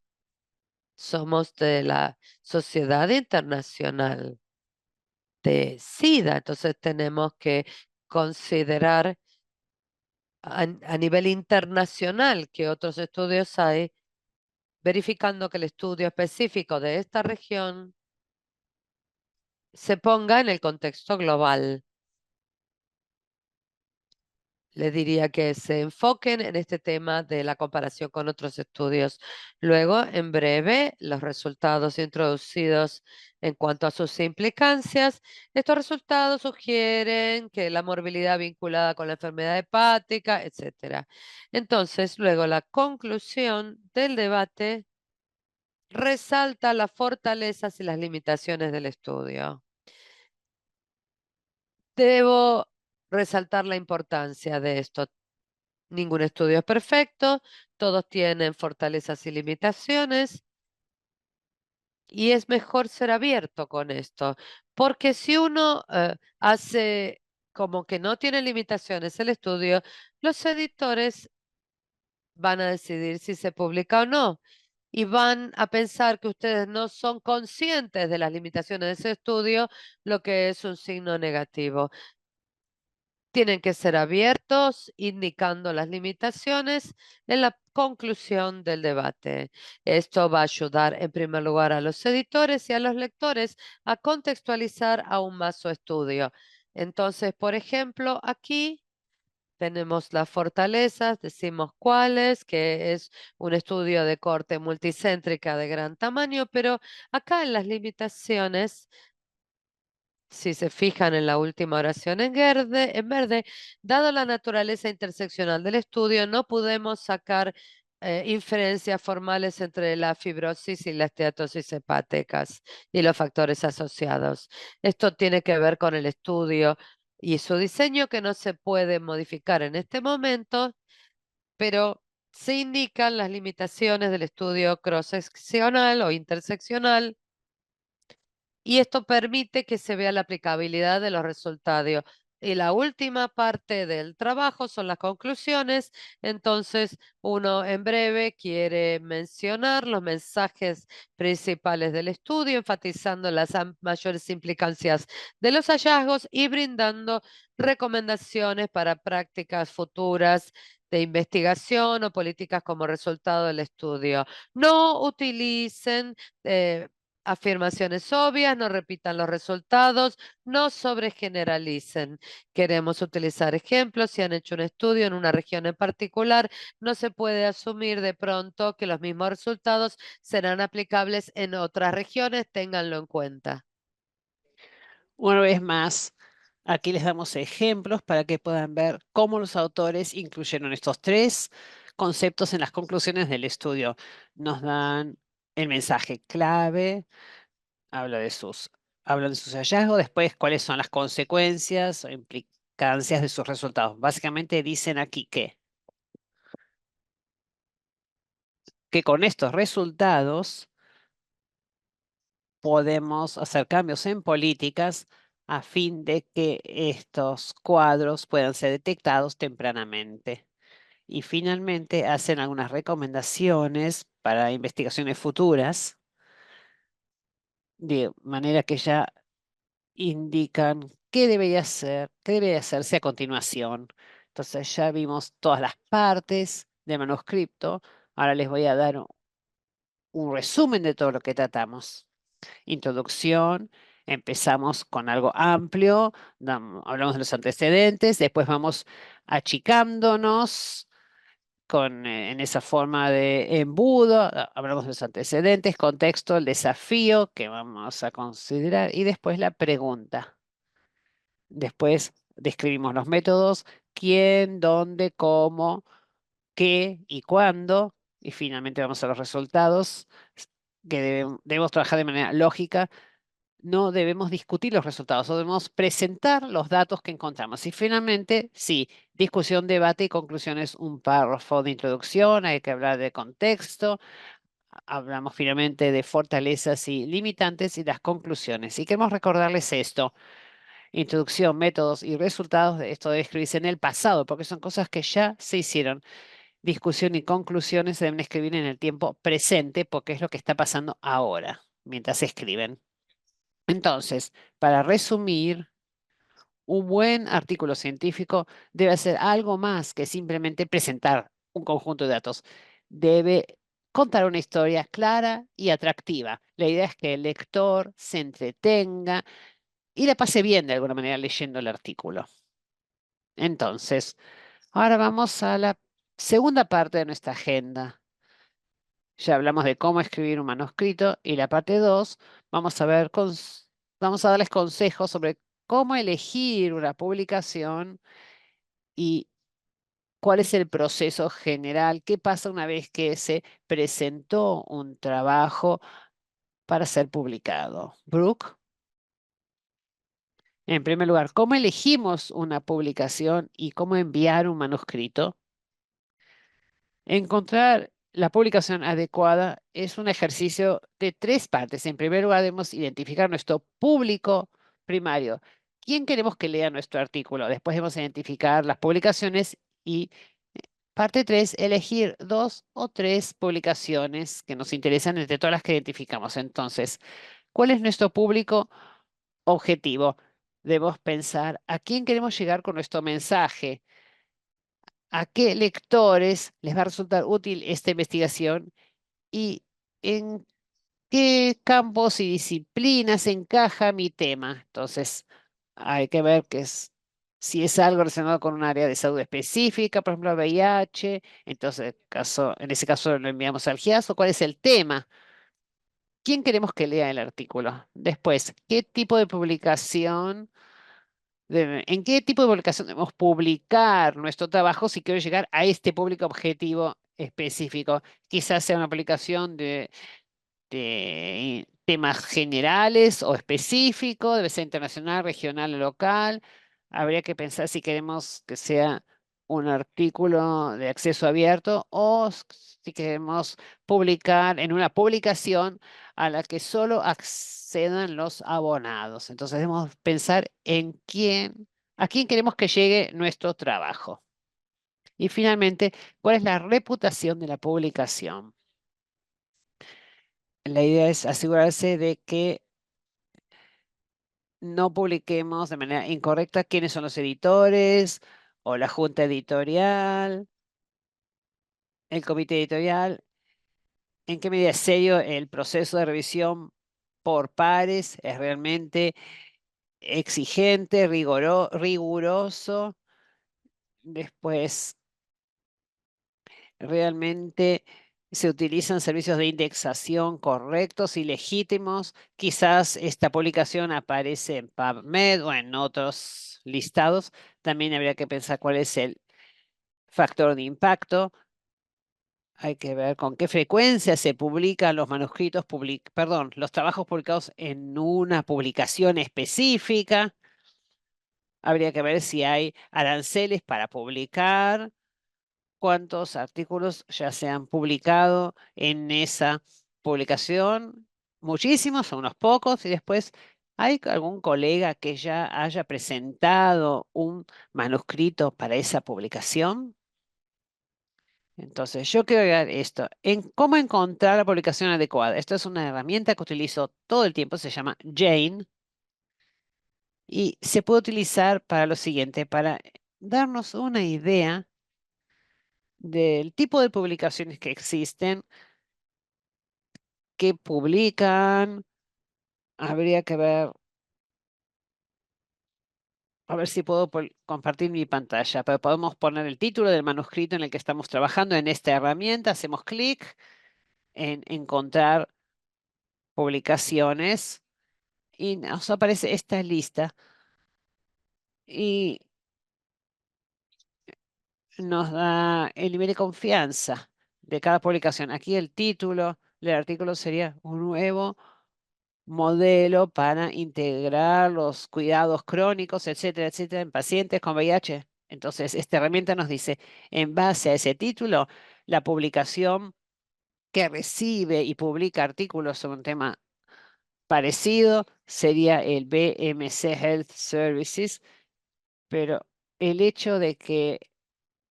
Somos de la Sociedad Internacional de SIDA, entonces tenemos que considerar a nivel internacional que otros estudios hay, verificando que el estudio específico de esta región se ponga en el contexto global. Le diría que se enfoquen en este tema de la comparación con otros estudios. Luego, en breve, los resultados introducidos en cuanto a sus implicancias. Estos resultados sugieren que la morbilidad vinculada con la enfermedad hepática, etcétera. Entonces, luego la conclusión del debate resalta las fortalezas y las limitaciones del estudio. Debo resaltar la importancia de esto. Ningún estudio es perfecto, todos tienen fortalezas y limitaciones, y es mejor ser abierto con esto, porque si uno hace como que no tiene limitaciones el estudio, los editores van a decidir si se publica o no. Y van a pensar que ustedes no son conscientes de las limitaciones de ese estudio, lo que es un signo negativo. Tienen que ser abiertos, indicando las limitaciones en la conclusión del debate. Esto va a ayudar en primer lugar a los editores y a los lectores a contextualizar aún más su estudio. Entonces, por ejemplo, aquí tenemos las fortalezas, decimos cuáles, que es un estudio de corte multicéntrica de gran tamaño, pero acá en las limitaciones, si se fijan en la última oración en verde, dado la naturaleza interseccional del estudio, no podemos sacar inferencias formales entre la fibrosis y la esteatosis hepáticas y los factores asociados. Esto tiene que ver con el estudio y su diseño que no se puede modificar en este momento, pero se indican las limitaciones del estudio cross-seccional o interseccional, y esto permite que se vea la aplicabilidad de los resultados. Y la última parte del trabajo son las conclusiones. Entonces, uno en breve quiere mencionar los mensajes principales del estudio, enfatizando las mayores implicancias de los hallazgos y brindando recomendaciones para prácticas futuras de investigación o políticas como resultado del estudio. No utilicen afirmaciones obvias, no repitan los resultados, no sobregeneralicen. Queremos utilizar ejemplos. Si han hecho un estudio en una región en particular, no se puede asumir de pronto que los mismos resultados serán aplicables en otras regiones. Ténganlo en cuenta. Una vez más, aquí les damos ejemplos para que puedan ver cómo los autores incluyeron estos tres conceptos en las conclusiones del estudio. Nos dan el mensaje clave, habla de hablan de sus hallazgos, después cuáles son las consecuencias o implicancias de sus resultados. Básicamente dicen aquí que con estos resultados podemos hacer cambios en políticas a fin de que estos cuadros puedan ser detectados tempranamente. Y finalmente hacen algunas recomendaciones para investigaciones futuras, de manera que ya indican qué debería hacerse a continuación. Entonces ya vimos todas las partes del manuscrito. Ahora les voy a dar un resumen de todo lo que tratamos. Introducción, empezamos con algo amplio, hablamos de los antecedentes, después vamos achicándonos en esa forma de embudo, hablamos de los antecedentes, contexto, el desafío que vamos a considerar y después la pregunta. Después describimos los métodos, quién, dónde, cómo, qué y cuándo. Y finalmente vamos a los resultados que debemos trabajar de manera lógica. No debemos discutir los resultados, debemos presentar los datos que encontramos. Y finalmente, sí, discusión, debate y conclusiones, un párrafo de introducción, hay que hablar de contexto, hablamos finalmente de fortalezas y limitantes y las conclusiones. Y queremos recordarles esto, introducción, métodos y resultados, de esto debe escribirse en el pasado, porque son cosas que ya se hicieron. Discusión y conclusiones se deben escribir en el tiempo presente, porque es lo que está pasando ahora, mientras se escriben. Entonces, para resumir, un buen artículo científico debe hacer algo más que simplemente presentar un conjunto de datos. Debe contar una historia clara y atractiva. La idea es que el lector se entretenga y la pase bien de alguna manera leyendo el artículo. Entonces, ahora vamos a la segunda parte de nuestra agenda. Ya hablamos de cómo escribir un manuscrito y la parte 2 vamos a ver, vamos a darles consejos sobre cómo elegir una publicación y cuál es el proceso general, qué pasa una vez que se presentó un trabajo para ser publicado. Brooke, en primer lugar, ¿cómo elegimos una publicación y cómo enviar un manuscrito? Encontrar la publicación adecuada es un ejercicio de tres partes. En primer lugar, debemos identificar nuestro público primario. ¿Quién queremos que lea nuestro artículo? Después debemos identificar las publicaciones y parte 3, elegir dos o tres publicaciones que nos interesan entre todas las que identificamos. Entonces, ¿cuál es nuestro público objetivo? Debemos pensar a quién queremos llegar con nuestro mensaje, a qué lectores les va a resultar útil esta investigación y en qué campos y disciplinas encaja mi tema. Entonces, hay que ver si es algo relacionado con un área de salud específica, por ejemplo, VIH, entonces en ese caso lo enviamos al GIAS, o cuál es el tema. ¿Quién queremos que lea el artículo? Después, ¿qué tipo de publicación? ¿En qué tipo de publicación debemos publicar nuestro trabajo si quiero llegar a este público objetivo específico? Quizás sea una publicación de temas generales o específicos, debe ser internacional, regional o local. Habría que pensar si queremos que sea un artículo de acceso abierto o si queremos publicar en una publicación a la que solo accedan los abonados. Entonces debemos pensar a quién queremos que llegue nuestro trabajo. Y finalmente, ¿cuál es la reputación de la publicación? La idea es asegurarse de que no publiquemos de manera incorrecta quiénes son los editores o la junta editorial, el comité editorial, en qué medida es serio el proceso de revisión por pares, es realmente exigente, riguroso. Después, realmente se utilizan servicios de indexación correctos y legítimos. Quizás esta publicación aparece en PubMed o en otros listados. También habría que pensar cuál es el factor de impacto. Hay que ver con qué frecuencia se publican los manuscritos, perdón, los trabajos publicados en una publicación específica. Habría que ver si hay aranceles para publicar, cuántos artículos ya se han publicado en esa publicación. Muchísimos, son unos pocos, y después hay algún colega que ya haya presentado un manuscrito para esa publicación. Entonces, yo quiero agregar esto. En cómo encontrar la publicación adecuada. Esto es una herramienta que utilizo todo el tiempo, se llama Jane, y se puede utilizar para lo siguiente, para darnos una idea del tipo de publicaciones que existen, que publican. Habría que ver, a ver si puedo compartir mi pantalla, pero podemos poner el título del manuscrito en el que estamos trabajando en esta herramienta. Hacemos clic en encontrar publicaciones y nos aparece esta lista y nos da el nivel de confianza de cada publicación. Aquí el título del artículo sería un nuevo modelo para integrar los cuidados crónicos, etcétera, etcétera, en pacientes con VIH. Entonces, esta herramienta nos dice, en base a ese título, la publicación que recibe y publica artículos sobre un tema parecido sería el BMC Health Services, pero el hecho de que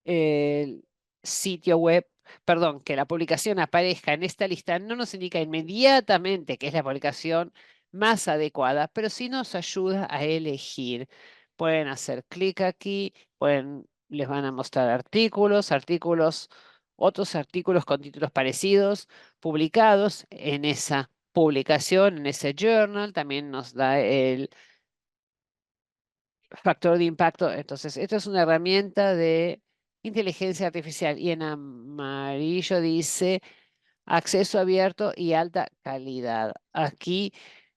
el sitio web, perdón, que la publicación aparezca en esta lista no nos indica inmediatamente que es la publicación más adecuada, pero sí nos ayuda a elegir. Pueden hacer clic aquí, les van a mostrar otros artículos con títulos parecidos, publicados en esa publicación, en ese journal. También nos da el factor de impacto. Entonces, esto es una herramienta de inteligencia artificial y en amarillo dice acceso abierto y alta calidad. Aquí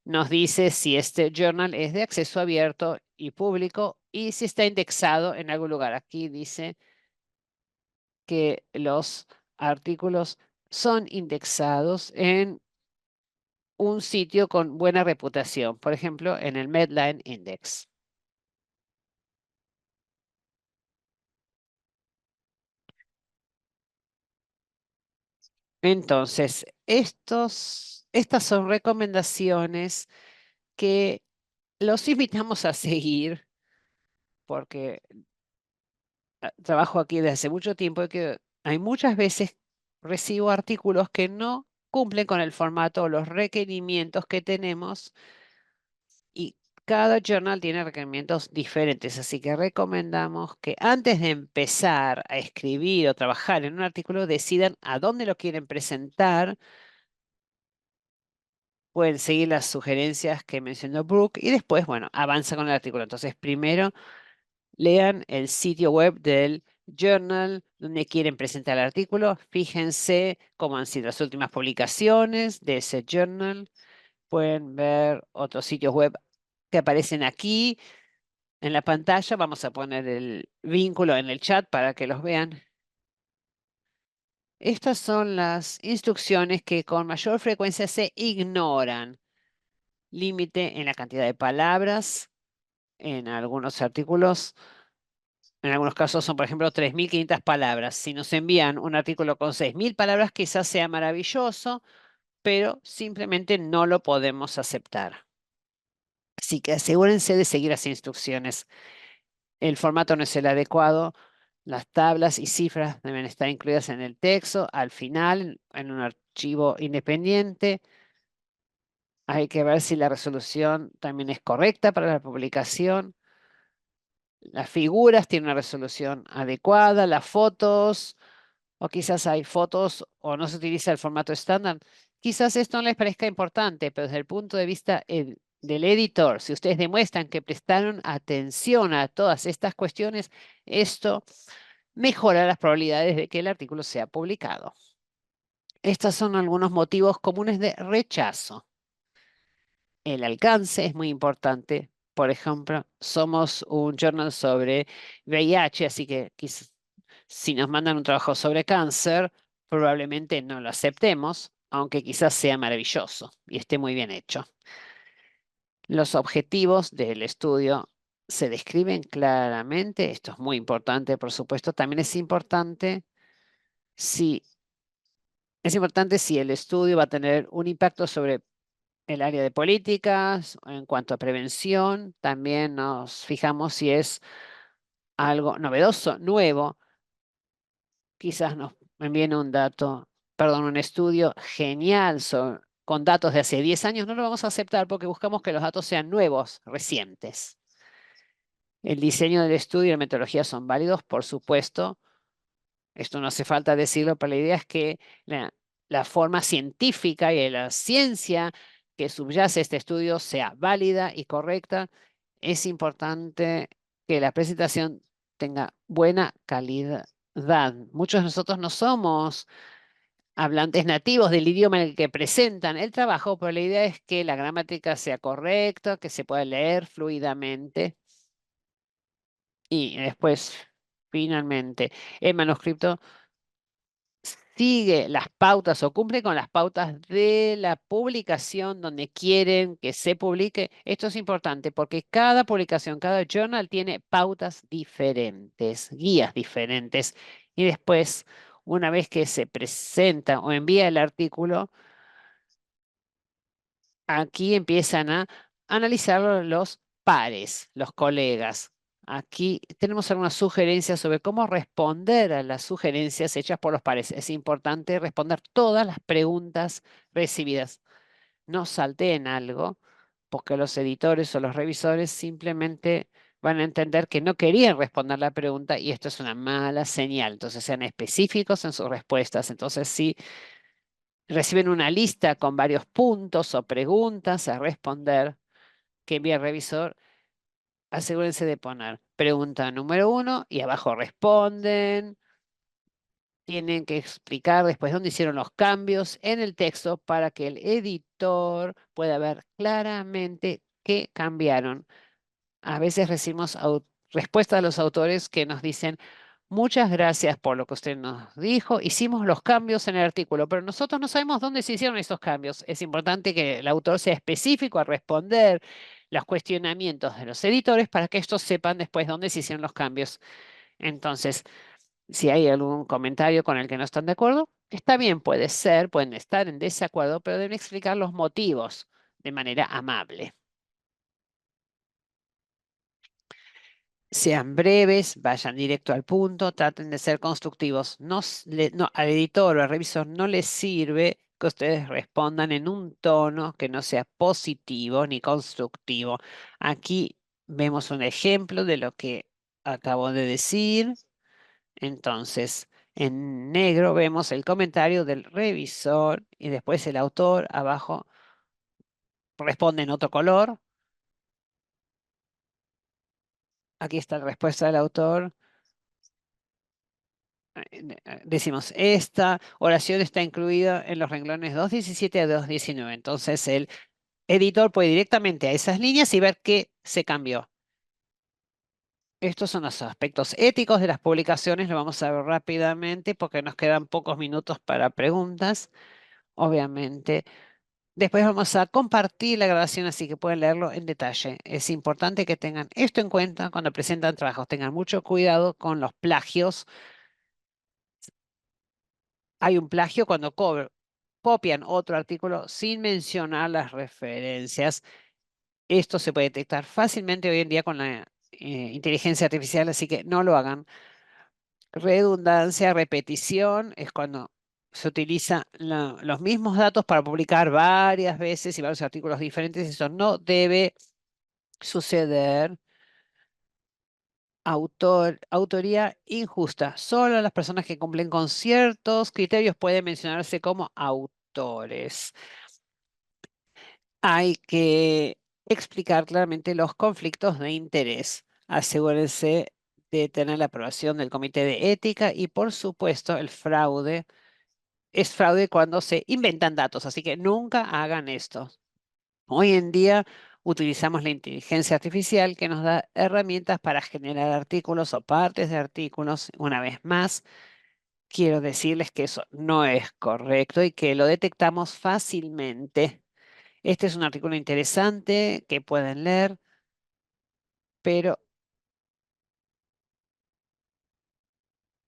nos dice si este journal es de acceso abierto y público y si está indexado en algún lugar. Aquí dice que los artículos son indexados en un sitio con buena reputación, por ejemplo, en el Medline Index. Entonces, estas son recomendaciones que los invitamos a seguir porque trabajo aquí desde hace mucho tiempo y que hay muchas veces recibo artículos que no cumplen con el formato o los requerimientos que tenemos y cada journal tiene requerimientos diferentes, así que recomendamos que antes de empezar a escribir o trabajar en un artículo decidan a dónde lo quieren presentar. Pueden seguir las sugerencias que mencionó Brooke y después, bueno, avanza con el artículo. Entonces, primero lean el sitio web del journal donde quieren presentar el artículo. Fíjense cómo han sido las últimas publicaciones de ese journal. Pueden ver otros sitios web que aparecen aquí en la pantalla. Vamos a poner el vínculo en el chat para que los vean. Estas son las instrucciones que con mayor frecuencia se ignoran. Límite en la cantidad de palabras en algunos artículos. En algunos casos son, por ejemplo, 3.500 palabras. Si nos envían un artículo con 6.000 palabras, quizás sea maravilloso, pero simplemente no lo podemos aceptar. Así que asegúrense de seguir las instrucciones. El formato no es el adecuado. Las tablas y cifras deben estar incluidas en el texto, al final, en un archivo independiente. Hay que ver si la resolución también es correcta para la publicación. Las figuras tienen una resolución adecuada, las fotos, o quizás hay fotos o no se utiliza el formato estándar. Quizás esto no les parezca importante, pero desde el punto de vista del editor, si ustedes demuestran que prestaron atención a todas estas cuestiones, esto mejora las probabilidades de que el artículo sea publicado. Estos son algunos motivos comunes de rechazo. El alcance es muy importante. Por ejemplo, somos un journal sobre VIH, así que quizás si nos mandan un trabajo sobre cáncer, probablemente no lo aceptemos, aunque quizás sea maravilloso y esté muy bien hecho. Los objetivos del estudio se describen claramente. Esto es muy importante, por supuesto. También si, es importante si el estudio va a tener un impacto sobre el área de políticas, en cuanto a prevención. También nos fijamos si es algo novedoso, nuevo. Quizás nos envíen un estudio genial con datos de hace 10 años. No lo vamos a aceptar porque buscamos que los datos sean nuevos, recientes. El diseño del estudio y la metodología son válidos, por supuesto. Esto no hace falta decirlo, pero la idea es que la forma científica y la ciencia que subyace este estudio sea válida y correcta. Es importante que la presentación tenga buena calidad. Muchos de nosotros no somos hablantes nativos del idioma en el que presentan el trabajo, pero la idea es que la gramática sea correcta, que se pueda leer fluidamente y después, finalmente, el manuscrito sigue las pautas o cumple con las pautas de la publicación donde quieren que se publique. Esto es importante porque cada publicación, cada journal tiene pautas diferentes, guías diferentes. Y después, una vez que se presenta o envía el artículo, aquí empiezan a analizarlo los pares, los colegas. Aquí tenemos algunas sugerencias sobre cómo responder a las sugerencias hechas por los pares. Es importante responder todas las preguntas recibidas. No salteen algo, porque los editores o los revisores simplemente van a entender que no querían responder la pregunta y esto es una mala señal. Entonces sean específicos en sus respuestas. Entonces, sí, reciben una lista con varios puntos o preguntas a responder que envía el revisor. Asegúrense de poner pregunta número 1 y abajo responden. Tienen que explicar después dónde hicieron los cambios en el texto para que el editor pueda ver claramente qué cambiaron. A veces recibimos respuestas de los autores que nos dicen: muchas gracias por lo que usted nos dijo. Hicimos los cambios en el artículo, pero nosotros no sabemos dónde se hicieron esos cambios. Es importante que el autor sea específico a responder los cuestionamientos de los editores para que estos sepan después dónde se hicieron los cambios. Entonces, si hay algún comentario con el que no están de acuerdo, Está bien, puede ser, pueden estar en desacuerdo, pero deben explicar los motivos de manera amable. Sean breves, vayan directo al punto, traten de ser constructivos. No, al editor o al revisor no les sirve que ustedes respondan en un tono que no sea positivo ni constructivo. Aquí vemos un ejemplo de lo que acabo de decir. Entonces, en negro vemos el comentario del revisor y después el autor abajo responde en otro color. Aquí está la respuesta del autor. Decimos, esta oración está incluida en los renglones 2.17 a 2.19. Entonces el editor puede directamente a esas líneas y ver qué se cambió. Estos son los aspectos éticos de las publicaciones. Lo vamos a ver rápidamente porque nos quedan pocos minutos para preguntas. Obviamente, después vamos a compartir la grabación, así que pueden leerlo en detalle. Es importante que tengan esto en cuenta cuando presentan trabajos. Tengan mucho cuidado con los plagios. Hay un plagio cuando copian otro artículo sin mencionar las referencias. Esto se puede detectar fácilmente hoy en día con la inteligencia artificial, así que no lo hagan. Redundancia, repetición, es cuando se utilizan los mismos datos para publicar varias veces y varios artículos diferentes. Eso no debe suceder. Autoría injusta. Solo las personas que cumplen con ciertos criterios pueden mencionarse como autores. Hay que explicar claramente los conflictos de interés. Asegúrense de tener la aprobación del Comité de Ética y, por supuesto, el fraude. Es fraude cuando se inventan datos, así que nunca hagan esto. Hoy en día utilizamos la inteligencia artificial que nos da herramientas para generar artículos o partes de artículos. Una vez más, quiero decirles que eso no es correcto y que lo detectamos fácilmente. Este es un artículo interesante que pueden leer, pero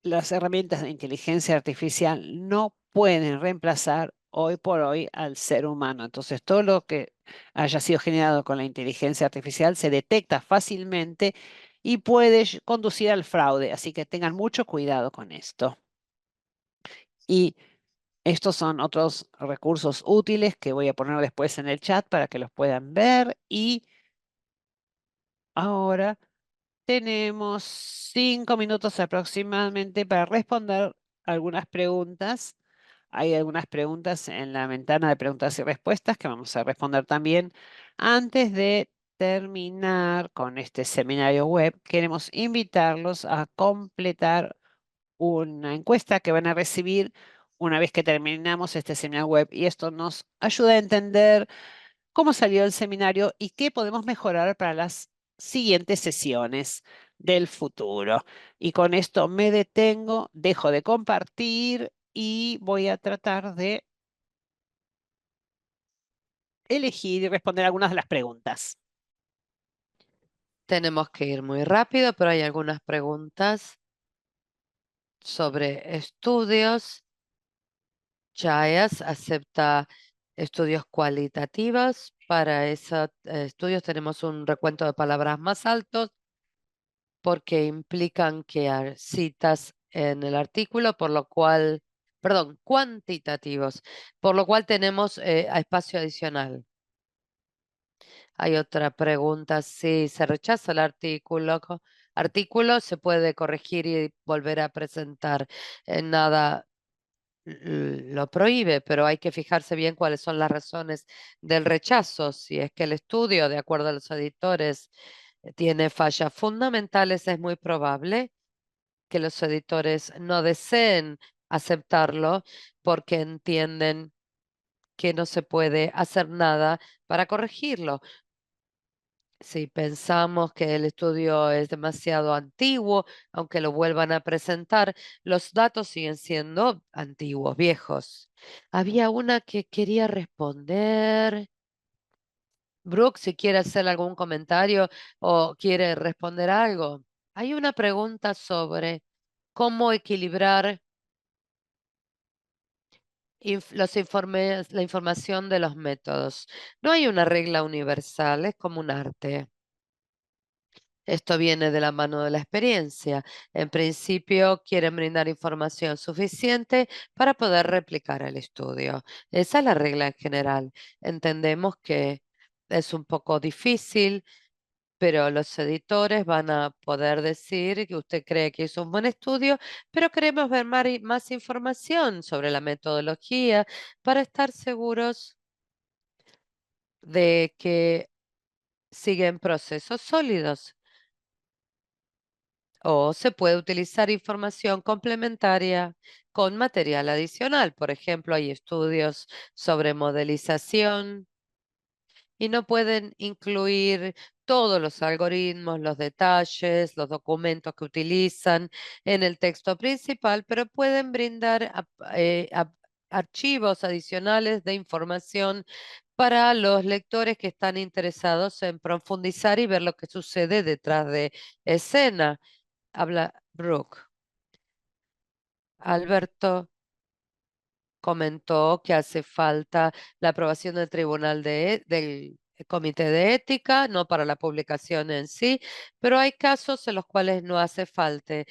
las herramientas de inteligencia artificial no pueden reemplazar hoy por hoy al ser humano. Entonces, todo lo que haya sido generado con la inteligencia artificial se detecta fácilmente y puede conducir al fraude. Así que tengan mucho cuidado con esto. Y estos son otros recursos útiles que voy a poner después en el chat para que los puedan ver. Y ahora tenemos 5 minutos aproximadamente para responder algunas preguntas. Hay algunas preguntas en la ventana de preguntas y respuestas que vamos a responder también. Antes de terminar con este seminario web, queremos invitarlos a completar una encuesta que van a recibir una vez que terminamos este seminario web y esto nos ayuda a entender cómo salió el seminario y qué podemos mejorar para las siguientes sesiones del futuro. Y con esto me detengo, dejo de compartir y voy a tratar de elegir y responder algunas de las preguntas. Tenemos que ir muy rápido, pero hay algunas preguntas sobre estudios. Chayas acepta estudios cualitativos. Para esos estudios tenemos un recuento de palabras más altos porque implican que hay citas en el artículo, por lo cual, perdón, cuantitativos, por lo cual tenemos espacio adicional. Hay otra pregunta, si se rechaza el artículo se puede corregir y volver a presentar. Nada lo prohíbe, pero hay que fijarse bien cuáles son las razones del rechazo. Si es que el estudio, de acuerdo a los editores, tiene fallas fundamentales, es muy probable que los editores no deseen aceptarlo porque entienden que no se puede hacer nada para corregirlo. Si pensamos que el estudio es demasiado antiguo, aunque lo vuelvan a presentar, los datos siguen siendo antiguos, viejos. Había una que quería responder. Brooke, si quiere hacer algún comentario o quiere responder algo. Hay una pregunta sobre cómo equilibrar los informes, la información de los métodos. No hay una regla universal, es como un arte. Esto viene de la mano de la experiencia. En principio, quieren brindar información suficiente para poder replicar el estudio. Esa es la regla en general. Entendemos que es un poco difícil, pero los editores van a poder decir que usted cree que hizo un buen estudio, pero queremos ver más información sobre la metodología para estar seguros de que siguen procesos sólidos. O se puede utilizar información complementaria con material adicional. Por ejemplo, hay estudios sobre modelización y no pueden incluir todos los algoritmos, los detalles, los documentos que utilizan en el texto principal, pero pueden brindar archivos adicionales de información para los lectores que están interesados en profundizar y ver lo que sucede detrás de escena. Habla Brooke. Alberto comentó que hace falta la aprobación del del Comité de Ética, no para la publicación en sí, pero hay casos en los cuales no hace falta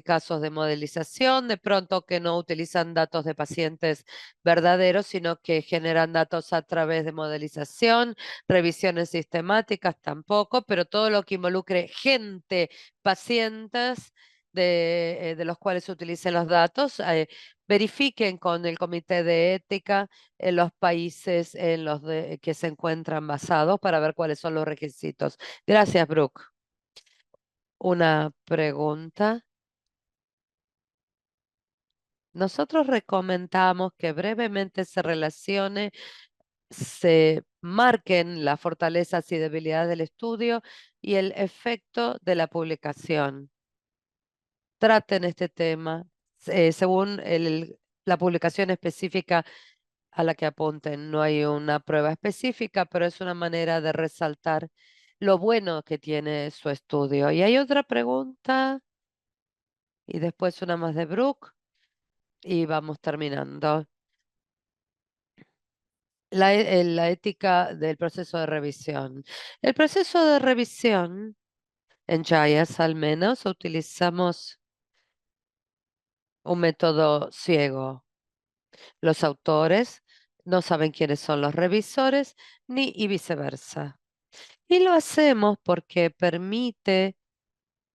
casos de modelización, de pronto que no utilizan datos de pacientes verdaderos, sino que generan datos a través de modelización, revisiones sistemáticas tampoco, pero todo lo que involucre gente, pacientes, de los cuales se utilicen los datos, verifiquen con el Comité de Ética en los países en que se encuentran basados para ver cuáles son los requisitos. Gracias, Brooke. Una pregunta. Nosotros recomendamos que brevemente se marquen las fortalezas y debilidades del estudio y el efecto de la publicación. Traten este tema según la publicación específica a la que apunten. No hay una prueba específica, pero es una manera de resaltar lo bueno que tiene su estudio. Y hay otra pregunta y después una más de Brooke y vamos terminando. La ética del proceso de revisión. El proceso de revisión, en JIAS al menos, utilizamos un método ciego. Los autores no saben quiénes son los revisores ni y viceversa. Y lo hacemos porque permite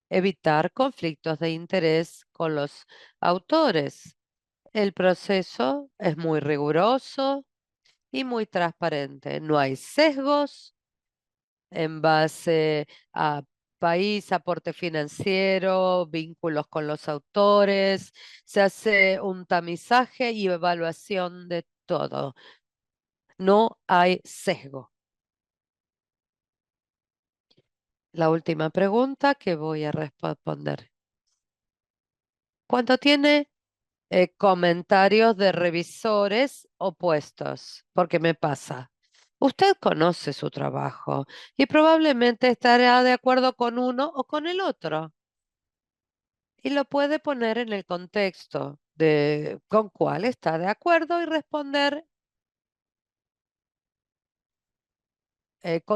evitar conflictos de interés con los autores. El proceso es muy riguroso y muy transparente. No hay sesgos en base a país, aporte financiero, vínculos con los autores. Se hace un tamizaje y evaluación de todo. No hay sesgo. La última pregunta que voy a responder. ¿Cuánto tiene comentarios de revisores opuestos? Porque me pasa. Usted conoce su trabajo y probablemente estará de acuerdo con uno o con el otro. Y lo puede poner en el contexto de con cuál está de acuerdo y responder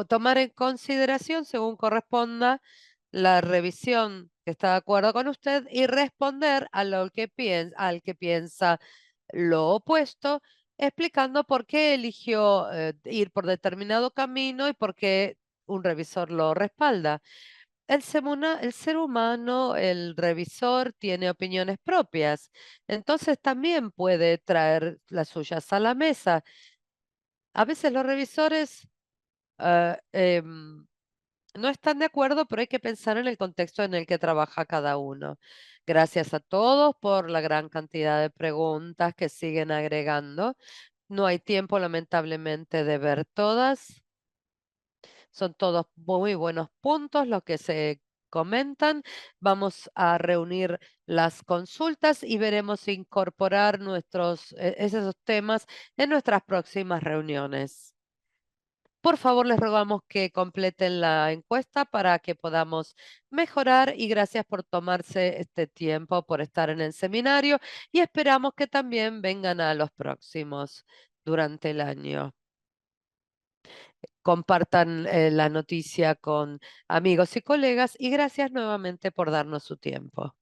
tomar en consideración, según corresponda, la revisión que está de acuerdo con usted y responder a lo que al que piensa lo opuesto, explicando por qué eligió ir por determinado camino y por qué un revisor lo respalda. El ser humano, el revisor, tiene opiniones propias, entonces también puede traer las suyas a la mesa. A veces los revisores ah, no están de acuerdo, pero hay que pensar en el contexto en el que trabaja cada uno. Gracias a todos por la gran cantidad de preguntas que siguen agregando. No hay tiempo, lamentablemente, de ver todas. Son todos muy buenos puntos los que se comentan. Vamos a reunir las consultas y veremos incorporar esos temas en nuestras próximas reuniones. Por favor, les rogamos que completen la encuesta para que podamos mejorar y gracias por tomarse este tiempo, por estar en el seminario y esperamos que también vengan a los próximos durante el año. Compartan la noticia con amigos y colegas y gracias nuevamente por darnos su tiempo.